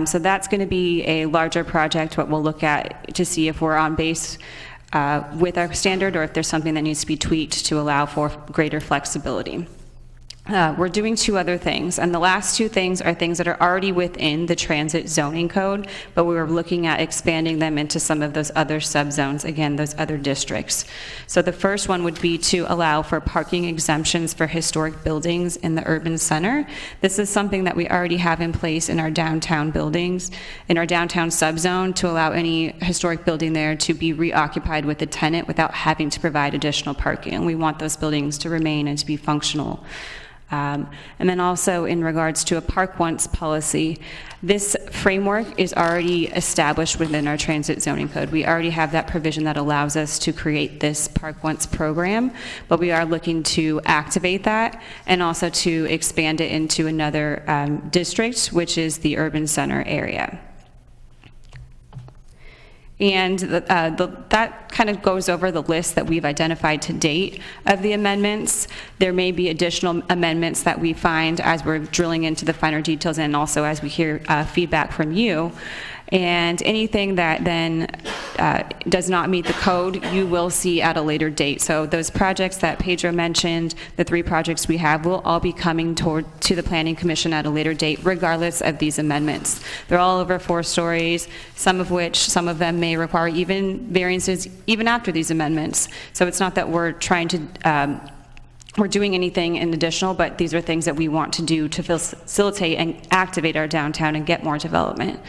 So that's going to be a larger project, what we'll look at to see if we're on base with our standard or if there's something that needs to be tweaked to allow for greater flexibility. We're doing two other things, and the last two things are things that are already within the transit zoning code, but we were looking at expanding them into some of those other subzones, again, those other districts. So the first one would be to allow for parking exemptions for historic buildings in the urban center. This is something that we already have in place in our downtown buildings, in our downtown subzone, to allow any historic building there to be reoccupied with a tenant without having to provide additional parking. And we want those buildings to remain and to be functional. And then also in regards to a park once policy, this framework is already established within our transit zoning code. We already have that provision that allows us to create this park once program, but we are looking to activate that and also to expand it into another district, which is the urban center area. And that kind of goes over the list that we've identified to date of the amendments. There may be additional amendments that we find as we're drilling into the finer details and also as we hear feedback from you. And anything that then does not meet the code, you will see at a later date. So those projects that Pedro mentioned, the 3 projects we have, will all be coming to the Planning Commission at a later date, regardless of these amendments. They're all over 4 stories, some of them may require even variances even after these amendments. So it's not that we're trying to we're doing anything in additional, but these are things that we want to do to facilitate and activate our downtown and get more development.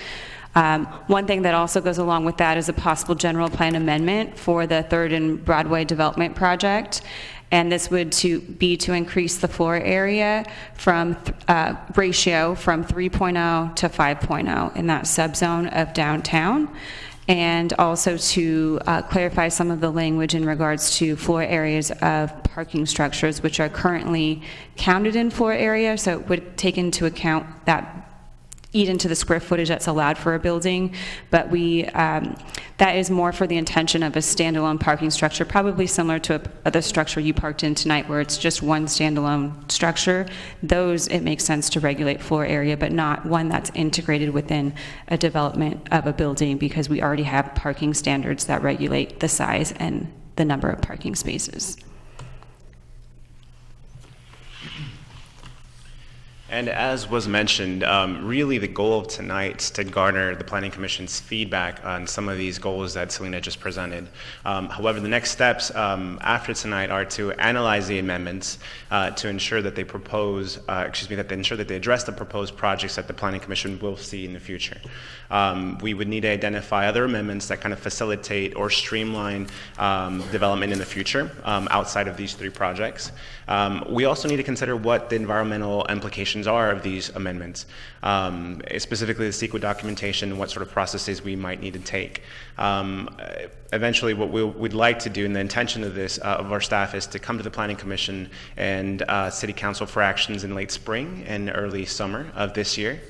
One thing that also goes along with that is a possible general plan amendment for the 3rd and Broadway development project. And this would be to increase the floor area from ratio from 3.0 to 5.0 in that subzone of downtown. And also to clarify some of the language in regards to floor areas of parking structures, which are currently counted in floor area. So it would take into account that, eat into the square footage that's allowed for a building, but that is more for the intention of a standalone parking structure, probably similar to the structure you parked in tonight where it's just one standalone structure. Those, it makes sense to regulate floor area, but not one that's integrated within a development of a building, because we already have parking standards that regulate the size and the number of parking spaces. And as was mentioned, really the goal of tonight is to garner the Planning Commission's feedback on some of these goals that Selena just presented. However, the next steps after tonight are to analyze the amendments to ensure that they ensure that they address the proposed projects that the Planning Commission will see in the future. We would need to identify other amendments that kind of facilitate or streamline development in the future outside of these 3 projects. We also need to consider what the environmental implications are of these amendments, specifically the CEQA documentation and what sort of processes we might need to take. Eventually, what we'd like to do, and the intention of this, of our staff, is to come to the Planning Commission and City Council for actions in late spring and early summer of this year.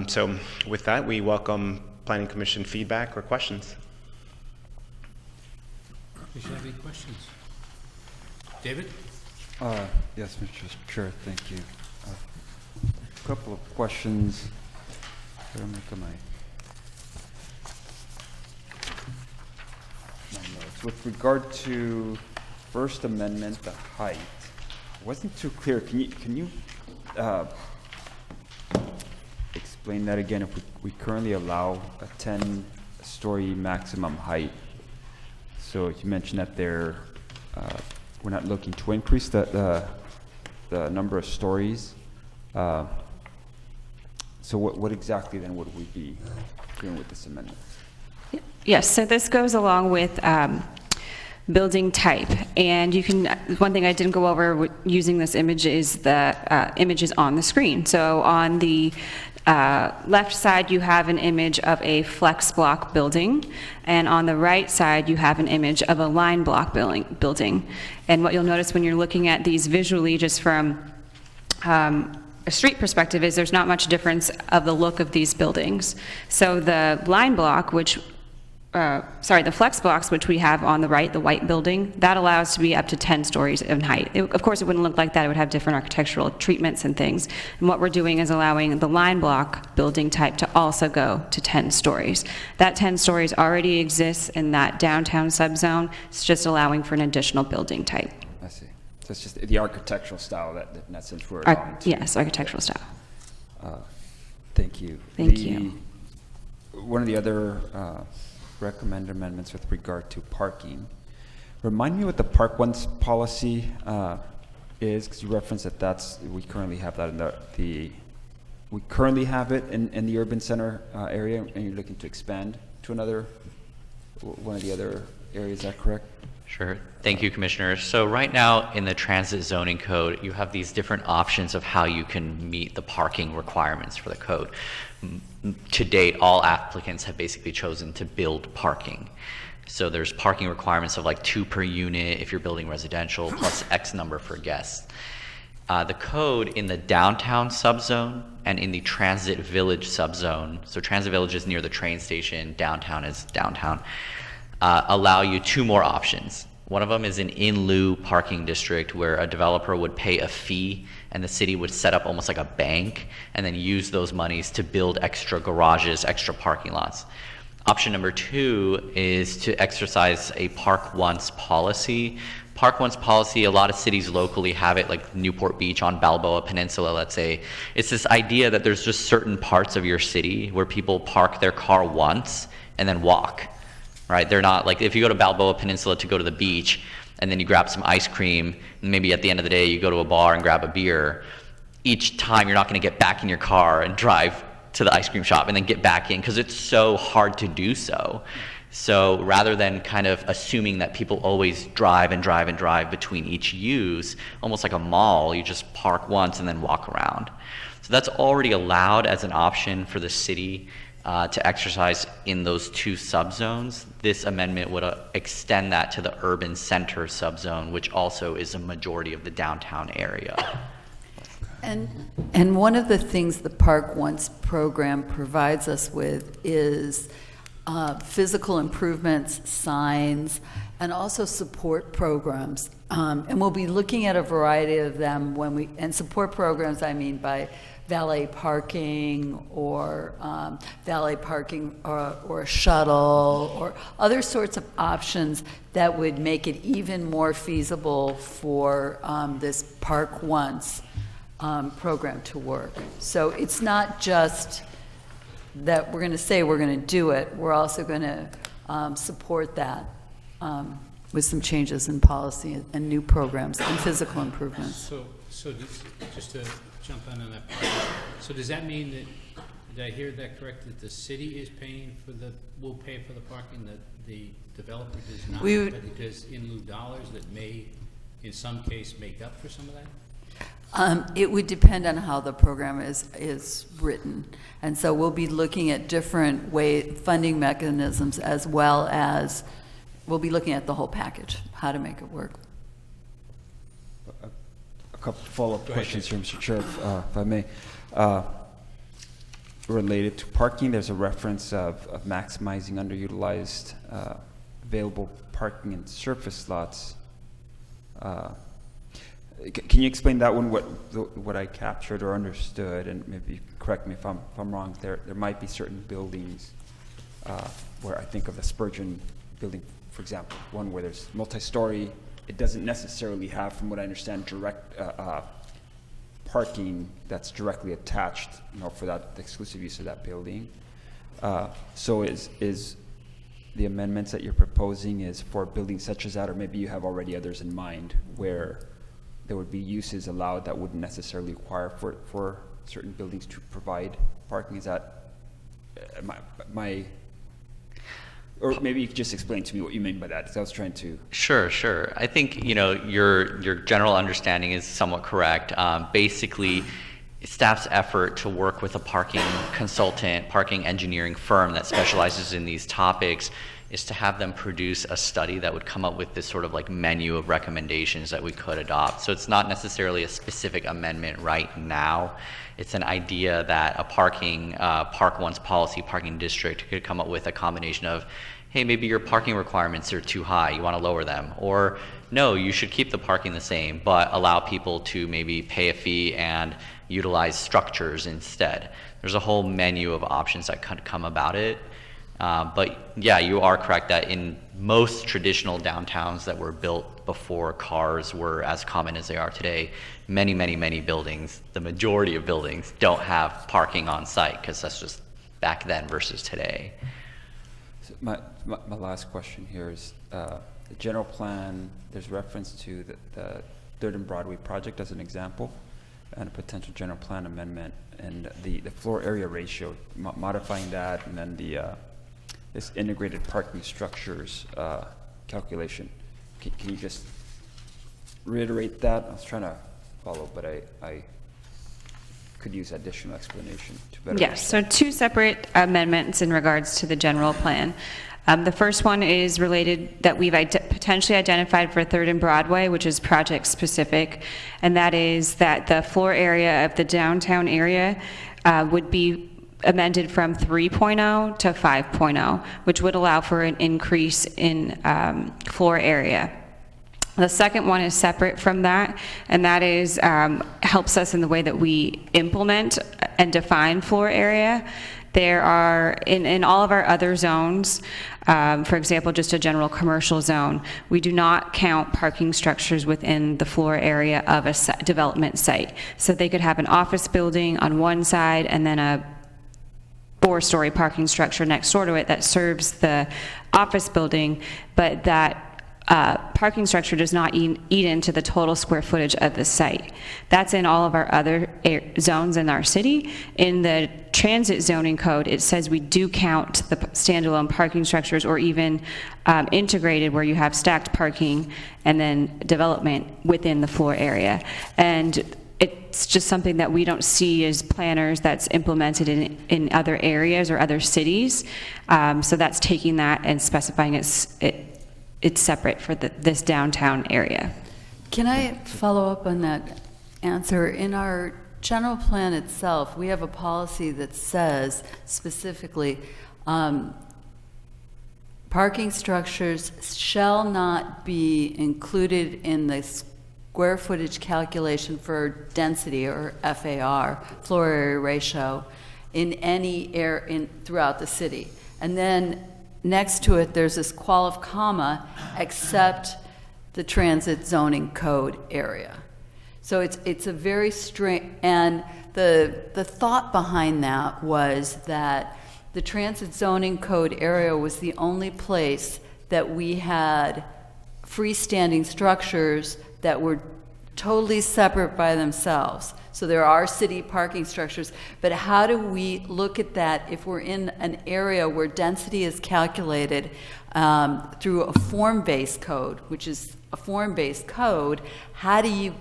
So with that, we welcome Planning Commission feedback or questions. Do you have any questions? David? Yes, Mr. Chair, thank you. A couple of questions. Where am I? My notes. With regard to First Amendment, the height, it wasn't too clear. Can you explain that again? If we currently allow a 10-story maximum height, so you mentioned that we're not looking to increase the number of stories. So what exactly then would we be doing with this amendment? Yes, so this goes along with building type. And one thing I didn't go over using this image is the images on the screen. So on the left side, you have an image of a flex block building, and on the right side, you have an image of a line block building. And what you'll notice when you're looking at these visually, just from a street perspective, is there's not much difference of the look of these buildings. So the line block, which the flex blocks, which we have on the right, the white building, that allows to be up to 10 stories in height. Of course, it wouldn't look like that. It would have different architectural treatments and things. And what we're doing is allowing the line block building type to also go to 10 stories. That 10 stories already exists in that downtown subzone. It's just allowing for an additional building type. I see. So it's just the architectural style that in that sense we're allowing to. Yes, architectural style. Thank you. Thank you. One of the other recommended amendments with regard to parking. Remind me what the Park Once policy is, because you referenced that we currently have that in we currently have it in the urban center area, and you're looking to expand to another one of the other areas. Is that correct? Sure. Thank you, Commissioner. So right now in the transit zoning code, you have these different options of how you can meet the parking requirements for the code. To date, all applicants have basically chosen to build parking. So there's parking requirements of like 2 per unit if you're building residential, plus X number for guests. The code in the downtown subzone and in the transit village subzone, so transit village is near the train station, downtown is downtown, allow you 2 more options. One of them is an in lieu parking district where a developer would pay a fee and the city would set up almost like a bank and then use those monies to build extra garages, extra parking lots. Option number 2 is to exercise a Park Once policy. Park Once policy, a lot of cities locally have it, like Newport Beach on Balboa Peninsula, let's say. It's this idea that there's just certain parts of your city where people park their car once and then walk. Right? They're not like, if you go to Balboa Peninsula to go to the beach and then you grab some ice cream, and maybe at the end of the day you go to a bar and grab a beer, each time you're not going to get back in your car and drive to the ice cream shop and then get back in because it's so hard to do so. So rather than kind of assuming that people always drive and drive and drive between each use, almost like a mall, you just park once and then walk around. So that's already allowed as an option for the city to exercise in those 2 subzones. This amendment would extend that to the urban center subzone, which also is a majority of the downtown area. And one of the things the Park Once program provides us with is physical improvements, signs, and also support programs. And we'll be looking at a variety of them and support programs, I mean by valet parking or a shuttle or other sorts of options that would make it even more feasible for this Park Once program to work. So it's not just that we're going to say we're going to do it, we're also going to support that with some changes in policy and new programs and physical improvements. So just to jump on that part, so does that mean that, did I hear that correct, that the city is paying will pay for the parking, that the developer does not, but it does in lieu dollars that may, in some case, make up for some of that? It would depend on how the program is written. And so we'll be looking at different funding mechanisms as well as we'll be looking at the whole package, how to make it work. A couple follow-up questions here, Mr. Chair, if I may. Related to parking, there's a reference of maximizing underutilized available parking in surface lots. Can you explain that one, what I captured or understood, and maybe correct me if I'm wrong, there might be certain buildings where I think of the Spurgeon building, for example, one where there's multi-story, it doesn't necessarily have, from what I understand, direct parking that's directly attached, for that exclusive use of that building. So is the amendments that you're proposing is for buildings such as that, or maybe you have already others in mind where there would be uses allowed that wouldn't necessarily require for certain buildings to provide parking? Is that my or maybe you could just explain to me what you mean by that, because I was trying to. Sure. I think your general understanding is somewhat correct. Basically, staff's effort to work with a parking consultant, parking engineering firm that specializes in these topics is to have them produce a study that would come up with this sort of like menu of recommendations that we could adopt. So it's not necessarily a specific amendment right now. It's an idea that a parking, Park One's policy parking district could come up with a combination of, hey, maybe your parking requirements are too high, you want to lower them. Or no, you should keep the parking the same, but allow people to maybe pay a fee and utilize structures instead. There's a whole menu of options that could come about it. But yeah, you are correct that in most traditional downtowns that were built before cars were as common as they are today, many, many, many buildings, the majority of buildings don't have parking on site because that's just back then versus today. So my last question here is, the general plan, there's reference to the 3rd and Broadway project as an example, and a potential general plan amendment, and the floor area ratio, modifying that, and then the this integrated parking structures calculation. Can you just reiterate that? I was trying to follow, but I could use additional explanation to better Yes, so understand. 2 separate amendments in regards to the general plan. The first one is related that we've potentially identified for 3rd and Broadway, which is project specific, and that is that the floor area of the downtown area would be amended from 3.0 to 5.0, which would allow for an increase in floor area. The second one is separate from that, and that is helps us in the way that we implement and define floor area. There are, in all of our other zones, for example, just a general commercial zone, we do not count parking structures within the floor area of a development site. So they could have an office building on one side and then a 4-story parking structure next door to it that serves the office building, but that parking structure does not eat into the total square footage of the site. That's in all of our other zones in our city. In the transit zoning code, it says we do count the standalone parking structures, or even integrated where you have stacked parking and then development within the floor area. And it's just something that we don't see as planners that's implemented in other areas or other cities. So that's taking that and specifying it's separate for this downtown area. Can I follow up on that answer? In our general plan itself, we have a policy that says specifically, parking structures shall not be included in the square footage calculation for density, or FAR, floor area ratio, in any area throughout the city. And then next to it, there's this comma, except the transit zoning code area. So it's a very strange, and the thought behind that was that the transit zoning code area was the only place that we had freestanding structures that were totally separate by themselves. So there are city parking structures, but how do we look at that if we're in an area where density is calculated through a form-based code, which is a form-based code? How do you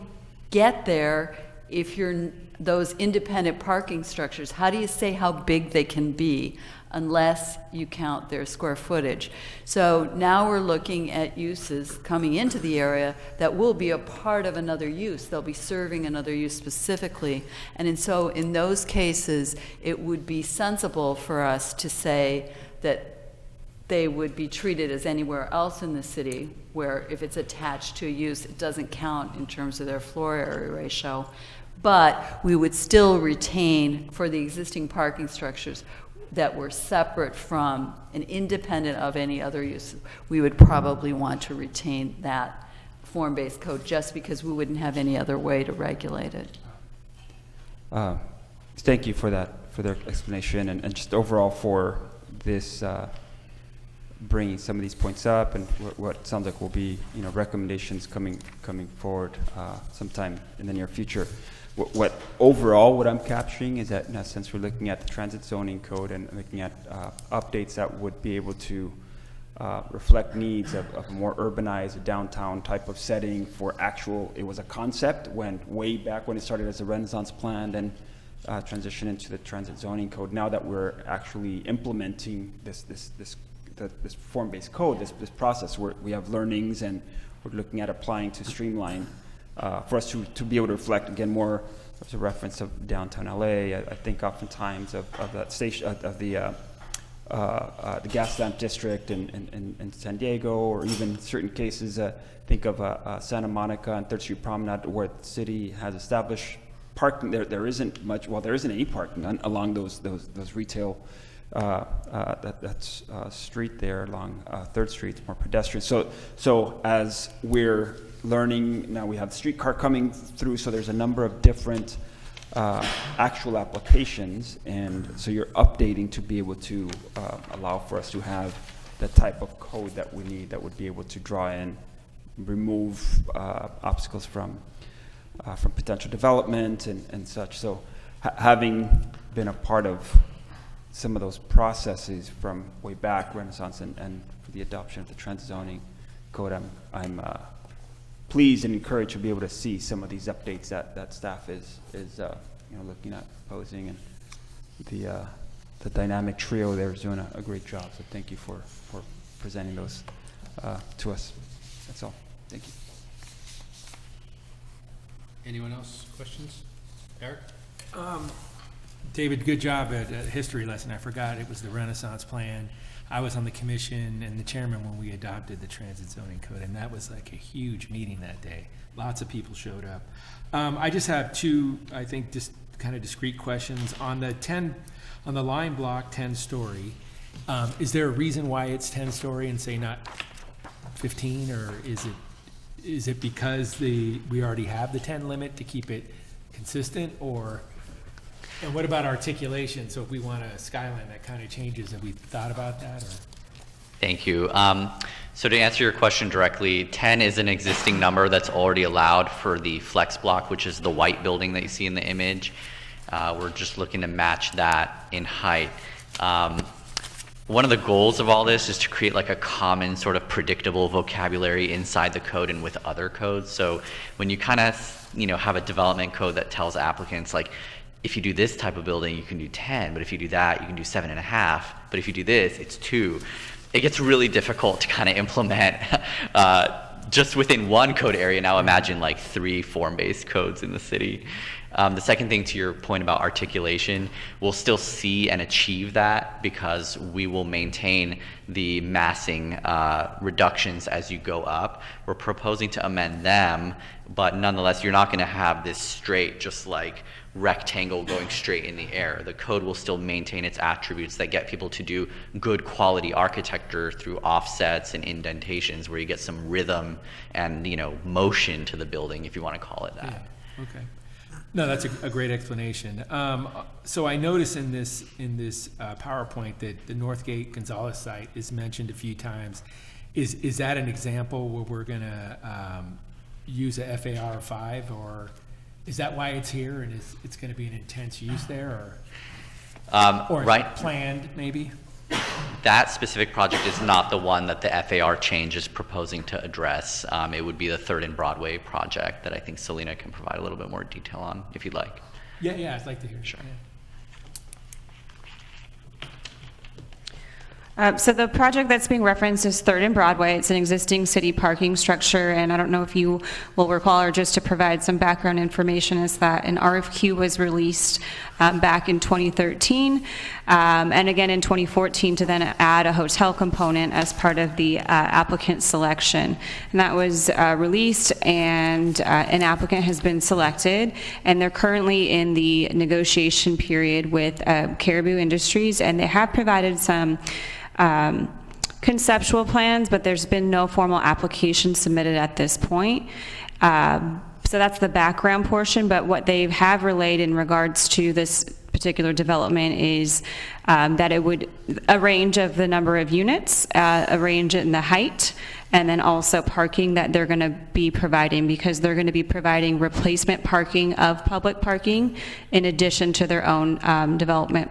get there if you're those independent parking structures? How do you say how big they can be unless you count their square footage? So now we're looking at uses coming into the area that will be a part of another use. They'll be serving another use specifically. And so in those cases, it would be sensible for us to say that they would be treated as anywhere else in the city, where if it's attached to a use, it doesn't count in terms of their floor area ratio. But we would still retain, for the existing parking structures that were separate from and independent of any other use, we would probably want to retain that form-based code, just because we wouldn't have any other way to regulate it. Thank you for their explanation, and just overall for this, bringing some of these points up, and what sounds like will be, recommendations coming forward sometime in the near future. What overall what I'm capturing is that, in a sense, we're looking at the transit zoning code and looking at updates that would be able to reflect needs of a more urbanized downtown type of setting for actual. It was a concept when way back when it started as a Renaissance plan, and transition into the transit zoning code. Now that we're actually implementing this form-based code, this process, we have learnings, and we're looking at applying to streamline for us to be able to reflect again more. There's a reference of downtown LA. I think oftentimes of that station of the gas lamp district in San Diego, or even certain cases. Think of Santa Monica and 3rd Street Promenade, where the city has established parking. There isn't much. Well, there isn't any parking along those retail that's street there along 3rd Street. It's more pedestrian. So as we're learning now, we have the streetcar coming through. So there's a number of different actual applications, and so you're updating to be able to allow for us to have the type of code that we need that would be able to draw in, remove obstacles from potential development and such. So having been a part of some of those processes from way back, Renaissance, and for the adoption of the transit zoning code, I'm pleased and encouraged to be able to see some of these updates that staff is looking at proposing, and the dynamic trio there is doing a great job. So thank you for presenting those to us. That's all. Thank you. Anyone else? Questions? Eric? David, good job at a history lesson. I forgot it was the Renaissance plan. I was on the commission and the chairman when we adopted the transit zoning code, and that was like a huge meeting that day. Lots of people showed up. I just have two, I think, just kind of discrete questions. On the line block 10-story, is there a reason why it's 10-story and say not 15, or is it because we already have the 10 limit to keep it consistent, or? And what about articulation? So if we want a skyline that kind of changes, have we thought about that? Or? Thank you. So to answer your question directly, 10 is an existing number that's already allowed for the flex block, which is the white building that you see in the image. We're just looking to match that in height. One of the goals of all this is to create like a common sort of predictable vocabulary inside the code and with other codes. So when you kind of, have a development code that tells applicants, like, if you do this type of building, you can do 10, but if you do that, you can do 7.5, but if you do this, it's 2. It gets really difficult to kind of implement just within one code area. Now imagine like 3 form-based codes in the city. The second thing, to your point about articulation, we'll still see and achieve that because we will maintain the massing reductions as you go up. We're proposing to amend them, but nonetheless, you're not going to have this straight, just like rectangle going straight in the air. The code will still maintain its attributes that get people to do good quality architecture through offsets and indentations, where you get some rhythm and motion to the building, if you want to call it that. Yeah. Okay. No, that's a great explanation. So I noticed in this PowerPoint that the Northgate Gonzalez site is mentioned a few times. Is that an example where we're going to use a FAR 5, or is that why it's here, and it's going to be an intense use there, or right, planned maybe? That specific project is not the one that the FAR change is proposing to address. It would be the 3rd and Broadway project that I think Selena can provide a little bit more detail on, if you'd like. Yeah, I'd like to hear. Sure. Yeah. So the project that's being referenced is 3rd and Broadway. It's an existing city parking structure, and I don't know if you will recall, or just to provide some background information, is that an RFQ was released back in 2013, and again in 2014 to then add a hotel component as part of the applicant selection. And that was released, and an applicant has been selected, and they're currently in the negotiation period with Caribou Industries, and they have provided some conceptual plans, but there's been no formal application submitted at this point. So that's the background portion, but what they have relayed in regards to this particular development is that it would, a range of the number of units, a range in the height, and then also parking that they're going to be providing, because they're going to be providing replacement parking of public parking in addition to their own development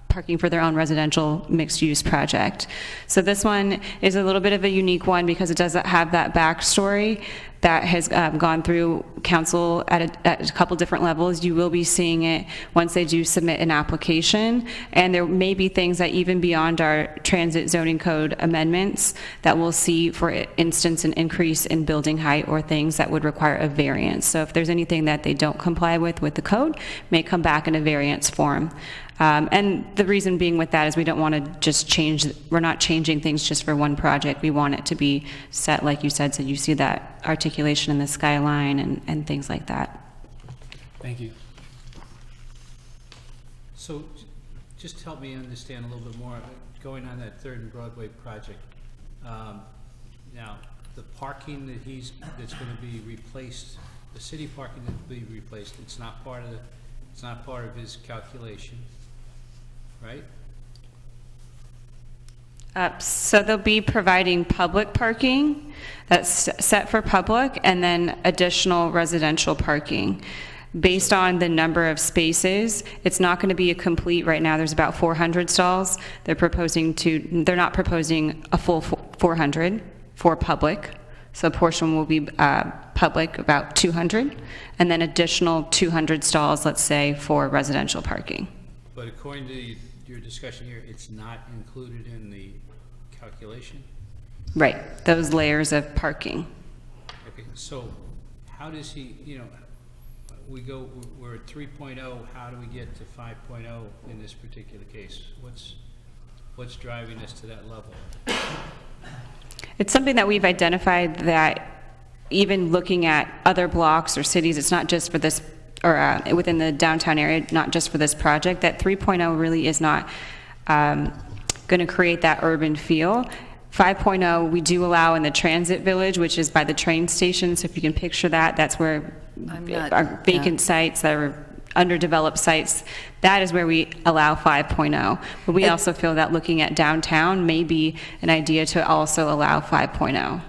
parking for their own residential mixed-use project. So this one is a little bit of a unique one because it doesn't have that backstory, that has gone through council at a couple different levels. You will be seeing it once they do submit an application, and there may be things that even beyond our transit zoning code amendments that we'll see, for instance, an increase in building height or things that would require a variance. So if there's anything that they don't comply with the code, may come back in a variance form. And the reason being with that is we don't want to just change, we're not changing things just for one project. We want it to be set, like you said, so you see that articulation in the skyline and things like that. Thank you. So just help me understand a little bit more, going on that 3rd and Broadway project. Now, the parking that's going to be replaced, the city parking that will be replaced, it's not part of his calculation, right? So they'll be providing public parking that's set for public, and then additional residential parking. Based on the number of spaces, it's not going to be a complete, right now there's about 400 stalls. They're not proposing a full 400 for public. So a portion will be public, about 200, and then additional 200 stalls, let's say, for residential parking. But according to your discussion here, it's not included in the calculation? Right, those layers of parking. Okay, so how does he, we're at 3.0, how do we get to 5.0 in this particular case? What's driving us to that level? It's something that we've identified, that even looking at other blocks or cities, it's not just for this, or within the downtown area, not just for this project, that 3.0 really is not going to create that urban feel. 5.0 we do allow in the transit village, which is by the train station. So if you can picture that, that's where our vacant sites that are underdeveloped sites, that is where we allow 5.0. But we also feel that looking at downtown may be an idea to also allow 5.0.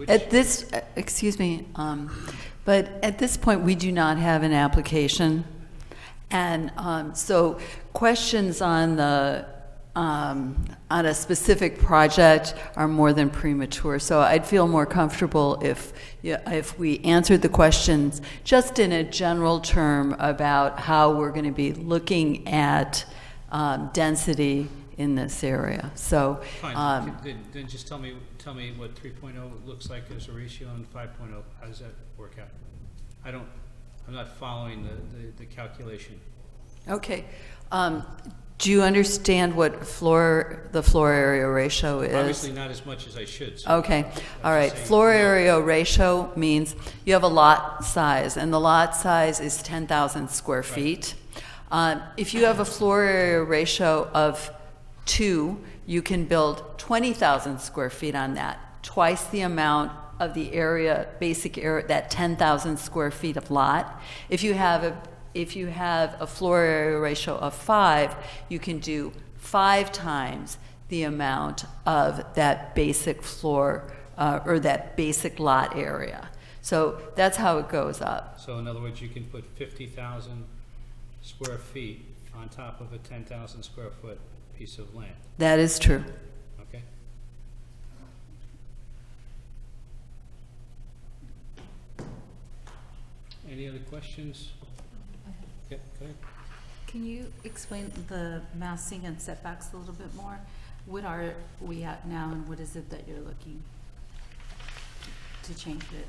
At this, excuse me, but at this point, we do not have an application. And so questions on a specific project are more than premature. So I'd feel more comfortable if we answered the questions just in a general term about how we're going to be looking at density in this area. So fine. Then just tell me what 3.0 looks like as a ratio and 5.0. How does that work out? I'm not following the calculation. Okay. Do you understand what the floor area ratio is? Obviously not as much as I should. So okay. All right. Floor area ratio means you have a lot size, and the lot size is 10,000 square feet. If you have a floor area ratio of 2, you can build 20,000 square feet on that, twice the amount of the area, basic area, that 10,000 square feet of lot. If you have a floor area ratio of 5, you can do 5 times the amount of that basic floor or that basic lot area. So that's how it goes up. So in other words, you can put 50,000 square feet on top of a 10,000 square foot piece of land. That is true. Okay. Any other questions? Yeah, go ahead. Can you explain the massing and setbacks a little bit more? What are we at now, and what is it that you're looking to change it?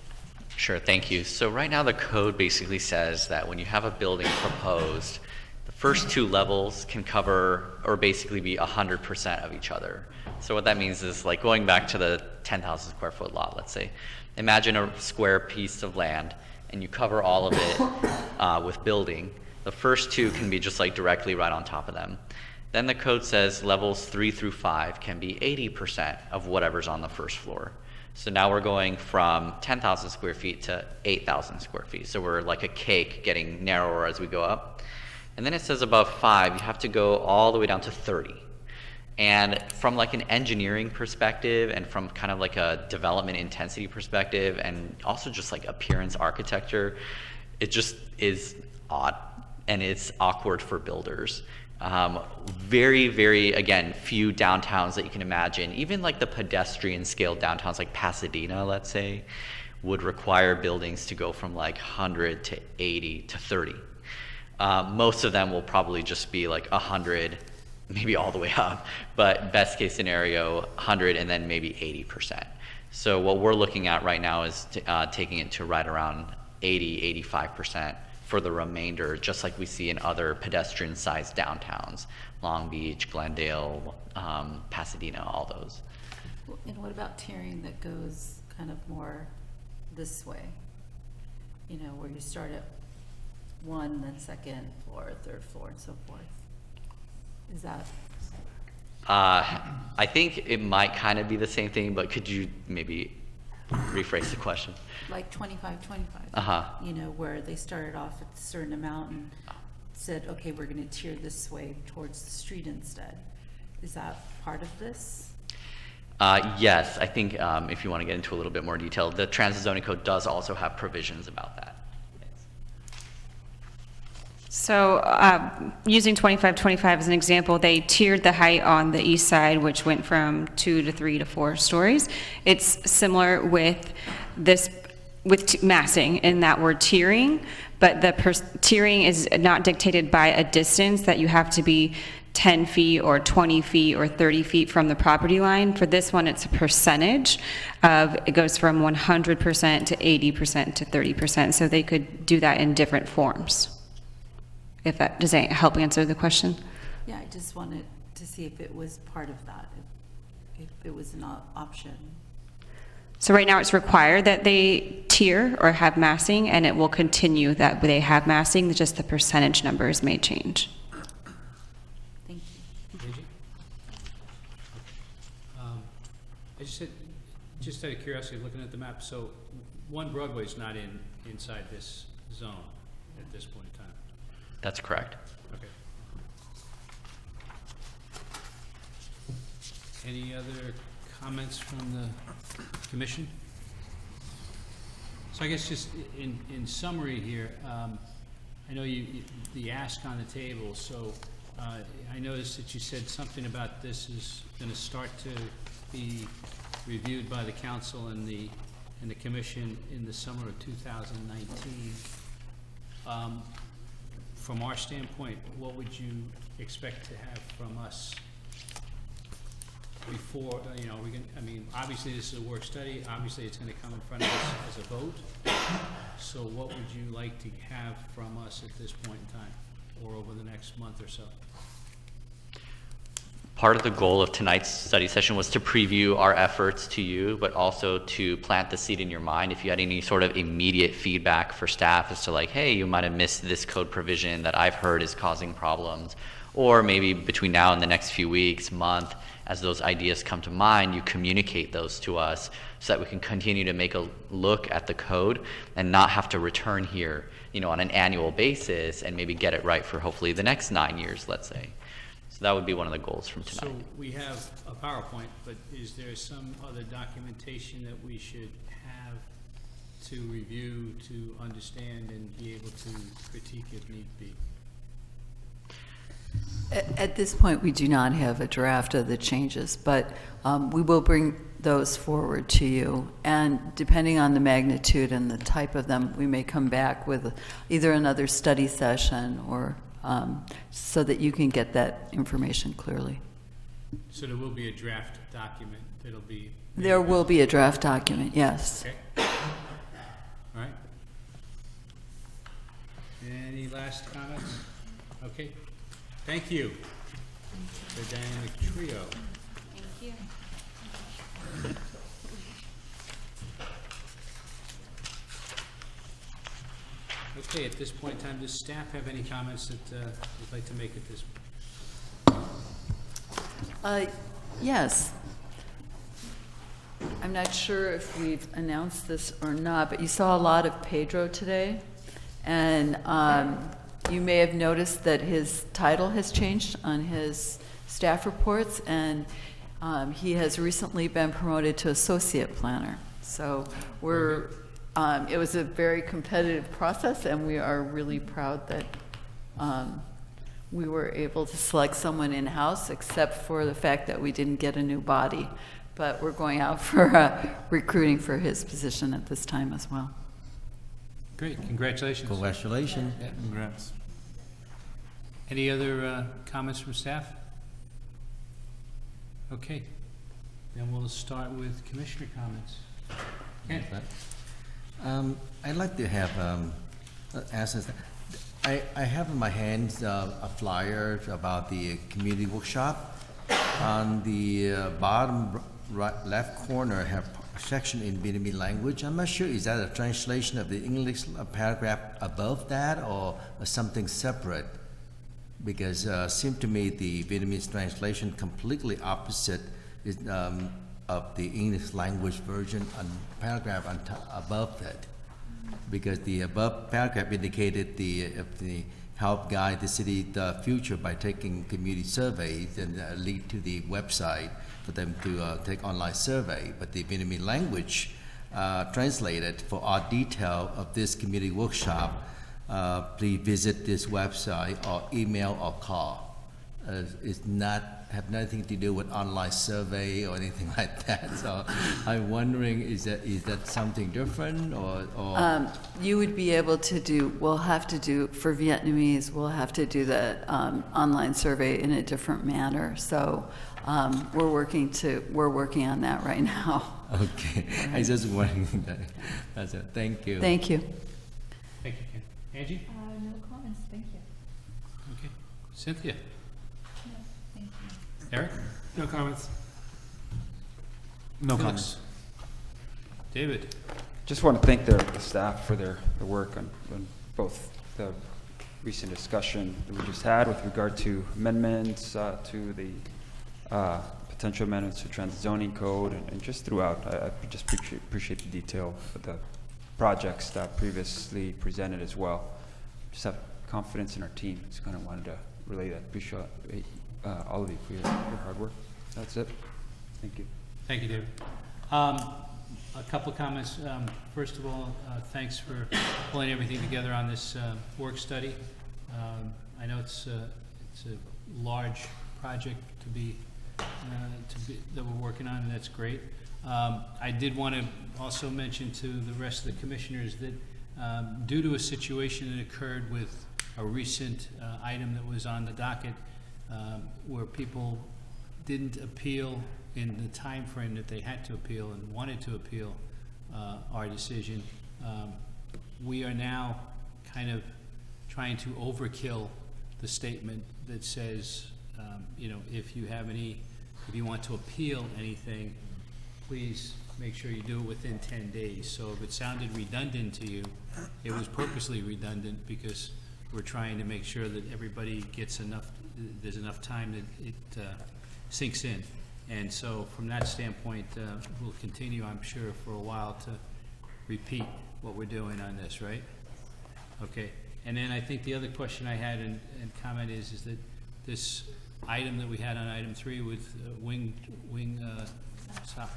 Sure, thank you. So right now the code basically says that when you have a building proposed, the first 2 levels can cover or basically be 100% of each other. So what that means is, like, going back to the 10,000 square foot lot, let's say, imagine a square piece of land and you cover all of it with building. The first 2 can be just like directly right on top of them. Then the code says levels 3 through 5 can be 80% of whatever's on the first floor. So now we're going from 10,000 square feet to 8,000 square feet. So we're like a cake getting narrower as we go up. And then it says above 5, you have to go all the way down to 30. And from like an engineering perspective and from kind of like a development intensity perspective and also just like appearance architecture, it just is odd and it's awkward for builders. Very, very, again, few downtowns that you can imagine, even like the pedestrian scale downtowns like Pasadena, let's say, would require buildings to go from like 100 to 80 to 30. Most of them will probably just be like 100, maybe all the way up, but best case scenario, 100 and then maybe 80%. So what we're looking at right now is taking it to right around 80, 85% for the remainder, just like we see in other pedestrian-sized downtowns, Long Beach, Glendale, Pasadena, all those. And what about tiering that goes kind of more this way? You know, where you start at 1, then 2nd floor, 3rd floor, and so forth. Is that? I think it might kind of be the same thing, but could you maybe rephrase the question? Like 25, 25. Uh-huh. You know, where they started off at a certain amount and said, okay, we're going to tier this way towards the street instead. Is that part of this? Yes, I think if you want to get into a little bit more detail, the Transit Zoning Code does also have provisions about that. So using 2525 as an example, they tiered the height on the east side, which went from 2 to 3 to 4 stories. It's similar with this, with massing in that we're tiering, but the tiering is not dictated by a distance that you have to be 10 feet or 20 feet or 30 feet from the property line. For this one, it's a percentage of, it goes from 100% to 80% to 30%. So they could do that in different forms. If that, does that help answer the question? Yeah, I just wanted to see if it was part of that, if it was an option. So right now it's required that they tier or have massing, and it will continue that they have massing, just the percentage numbers may change. Thank you. I just out of curiosity, looking at the map, so 1 Broadway is not inside this zone at this point in time? That's correct. Okay. Any other comments from the commission? So I guess just in summary here, I know the ask on the table, so I noticed that you said something about this is going to start to be reviewed by the council and the commission in the summer of 2019. From our standpoint, what would you expect to have from us before, you know, I mean, obviously this is a work study, obviously it's going to come in front of us as a vote. So what would you like to have from us at this point in time, or over the next month or so? Part of the goal of tonight's study session was to preview our efforts to you, but also to plant the seed in your mind. If you had any sort of immediate feedback for staff as to like, hey, you might have missed this code provision that I've heard is causing problems, or maybe between now and the next few weeks, month, as those ideas come to mind, you communicate those to us so that we can continue to make a look at the code and not have to return here, you know, on an annual basis and maybe get it right for hopefully the next 9 years, let's say. So that would be one of the goals from tonight. So we have a PowerPoint, but is there some other documentation that we should have to review, to understand, and be able to critique if need be? At this point, we do not have a draft of the changes, but we will bring those forward to you. And depending on the magnitude and the type of them, we may come back with either another study session or so that you can get that information clearly. So there will be a draft document that'll be... There will be a draft document, yes. Okay. All right. Any last comments? Okay. Thank you. The dynamic trio. Thank you. Okay, at this point in time, does staff have any comments that you'd like to make at this? Yes. I'm not sure if we've announced this or not, but you saw a lot of Pedro today. And you may have noticed that his title has changed on his staff reports, and he has recently been promoted to associate planner. So we're, it was a very competitive process, and we are really proud that we were able to select someone in-house, except for the fact that we didn't get a new body. but we're going out for recruiting for his position at this time as well. Great, congratulations. Congratulations. Yeah. Congrats. Any other comments from staff? Okay, then we'll start with commissioner comments. Ken? I'd like to have ask us. I have in my hands a flyer about the community workshop. On the bottom right, left corner, I have a section in Vietnamese language. I'm not sure, is that a translation of the English paragraph above that or something separate? Because it seemed to me the Vietnamese translation completely opposite is, of the English language version and paragraph on above that. Because the above paragraph indicated the help guide the city the future by taking community surveys and lead to the website for them to take online survey. But the Vietnamese language translated for our detail of this community workshop, please visit this website or email or call. It's not have nothing to do with online survey or anything like that. So I'm wondering, is that something different or? You would be able to do, we'll have to do, for Vietnamese, we'll have to do the online survey in a different manner. So we're working on that right now. Okay, I just wondering that. That's it. Thank you. Thank you. Thank you, Ken. Angie? No comments, thank you. Okay. Cynthia? No, thank you. Eric? No comments. No Felix? comments. David? Just want to thank the staff for their work on both the recent discussion that we just had with regard to amendments to the potential amendments to transit zoning code, and just throughout. I just appreciate the detail of the projects that previously presented as well. Just have confidence in our team. Just kind of wanted to relay that. Appreciate all of you for your hard work. That's it. Thank you. Thank you, David. A couple of comments. First of all, thanks for pulling everything together on this work study. I know it's a large project that we're working on, and that's great. I did want to also mention to the rest of the commissioners that due to a situation that occurred with a recent item that was on the docket where people didn't appeal in the time frame that they had to appeal and wanted to appeal our decision, we are now kind of trying to overkill the statement that says, you know, if you want to appeal anything, please make sure you do it within 10 days. So if it sounded redundant to you, it was purposely redundant because we're trying to make sure that everybody gets there's enough time that it sinks in. And so from that standpoint, we'll continue, I'm sure, for a while to repeat what we're doing on this, right? Okay. And then I think the other question I had and comment is that this item that we had on item 3 with wing stop,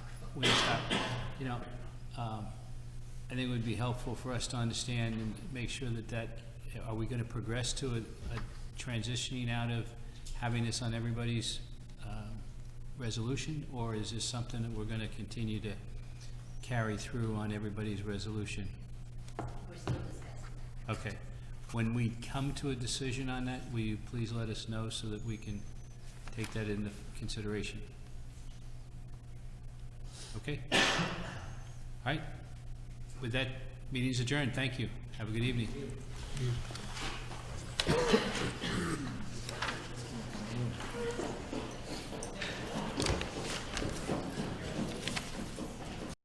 you know, I think it would be helpful for us to understand and make sure that are we going to progress to a transitioning out of having this on everybody's resolution, or is this something that we're going to continue to carry through on everybody's resolution? We're still discussing. Okay. When we come to a decision on that, will you please let us know so that we can take that into consideration? Okay? All right. With that, meeting's adjourned. Thank you. Have a good evening.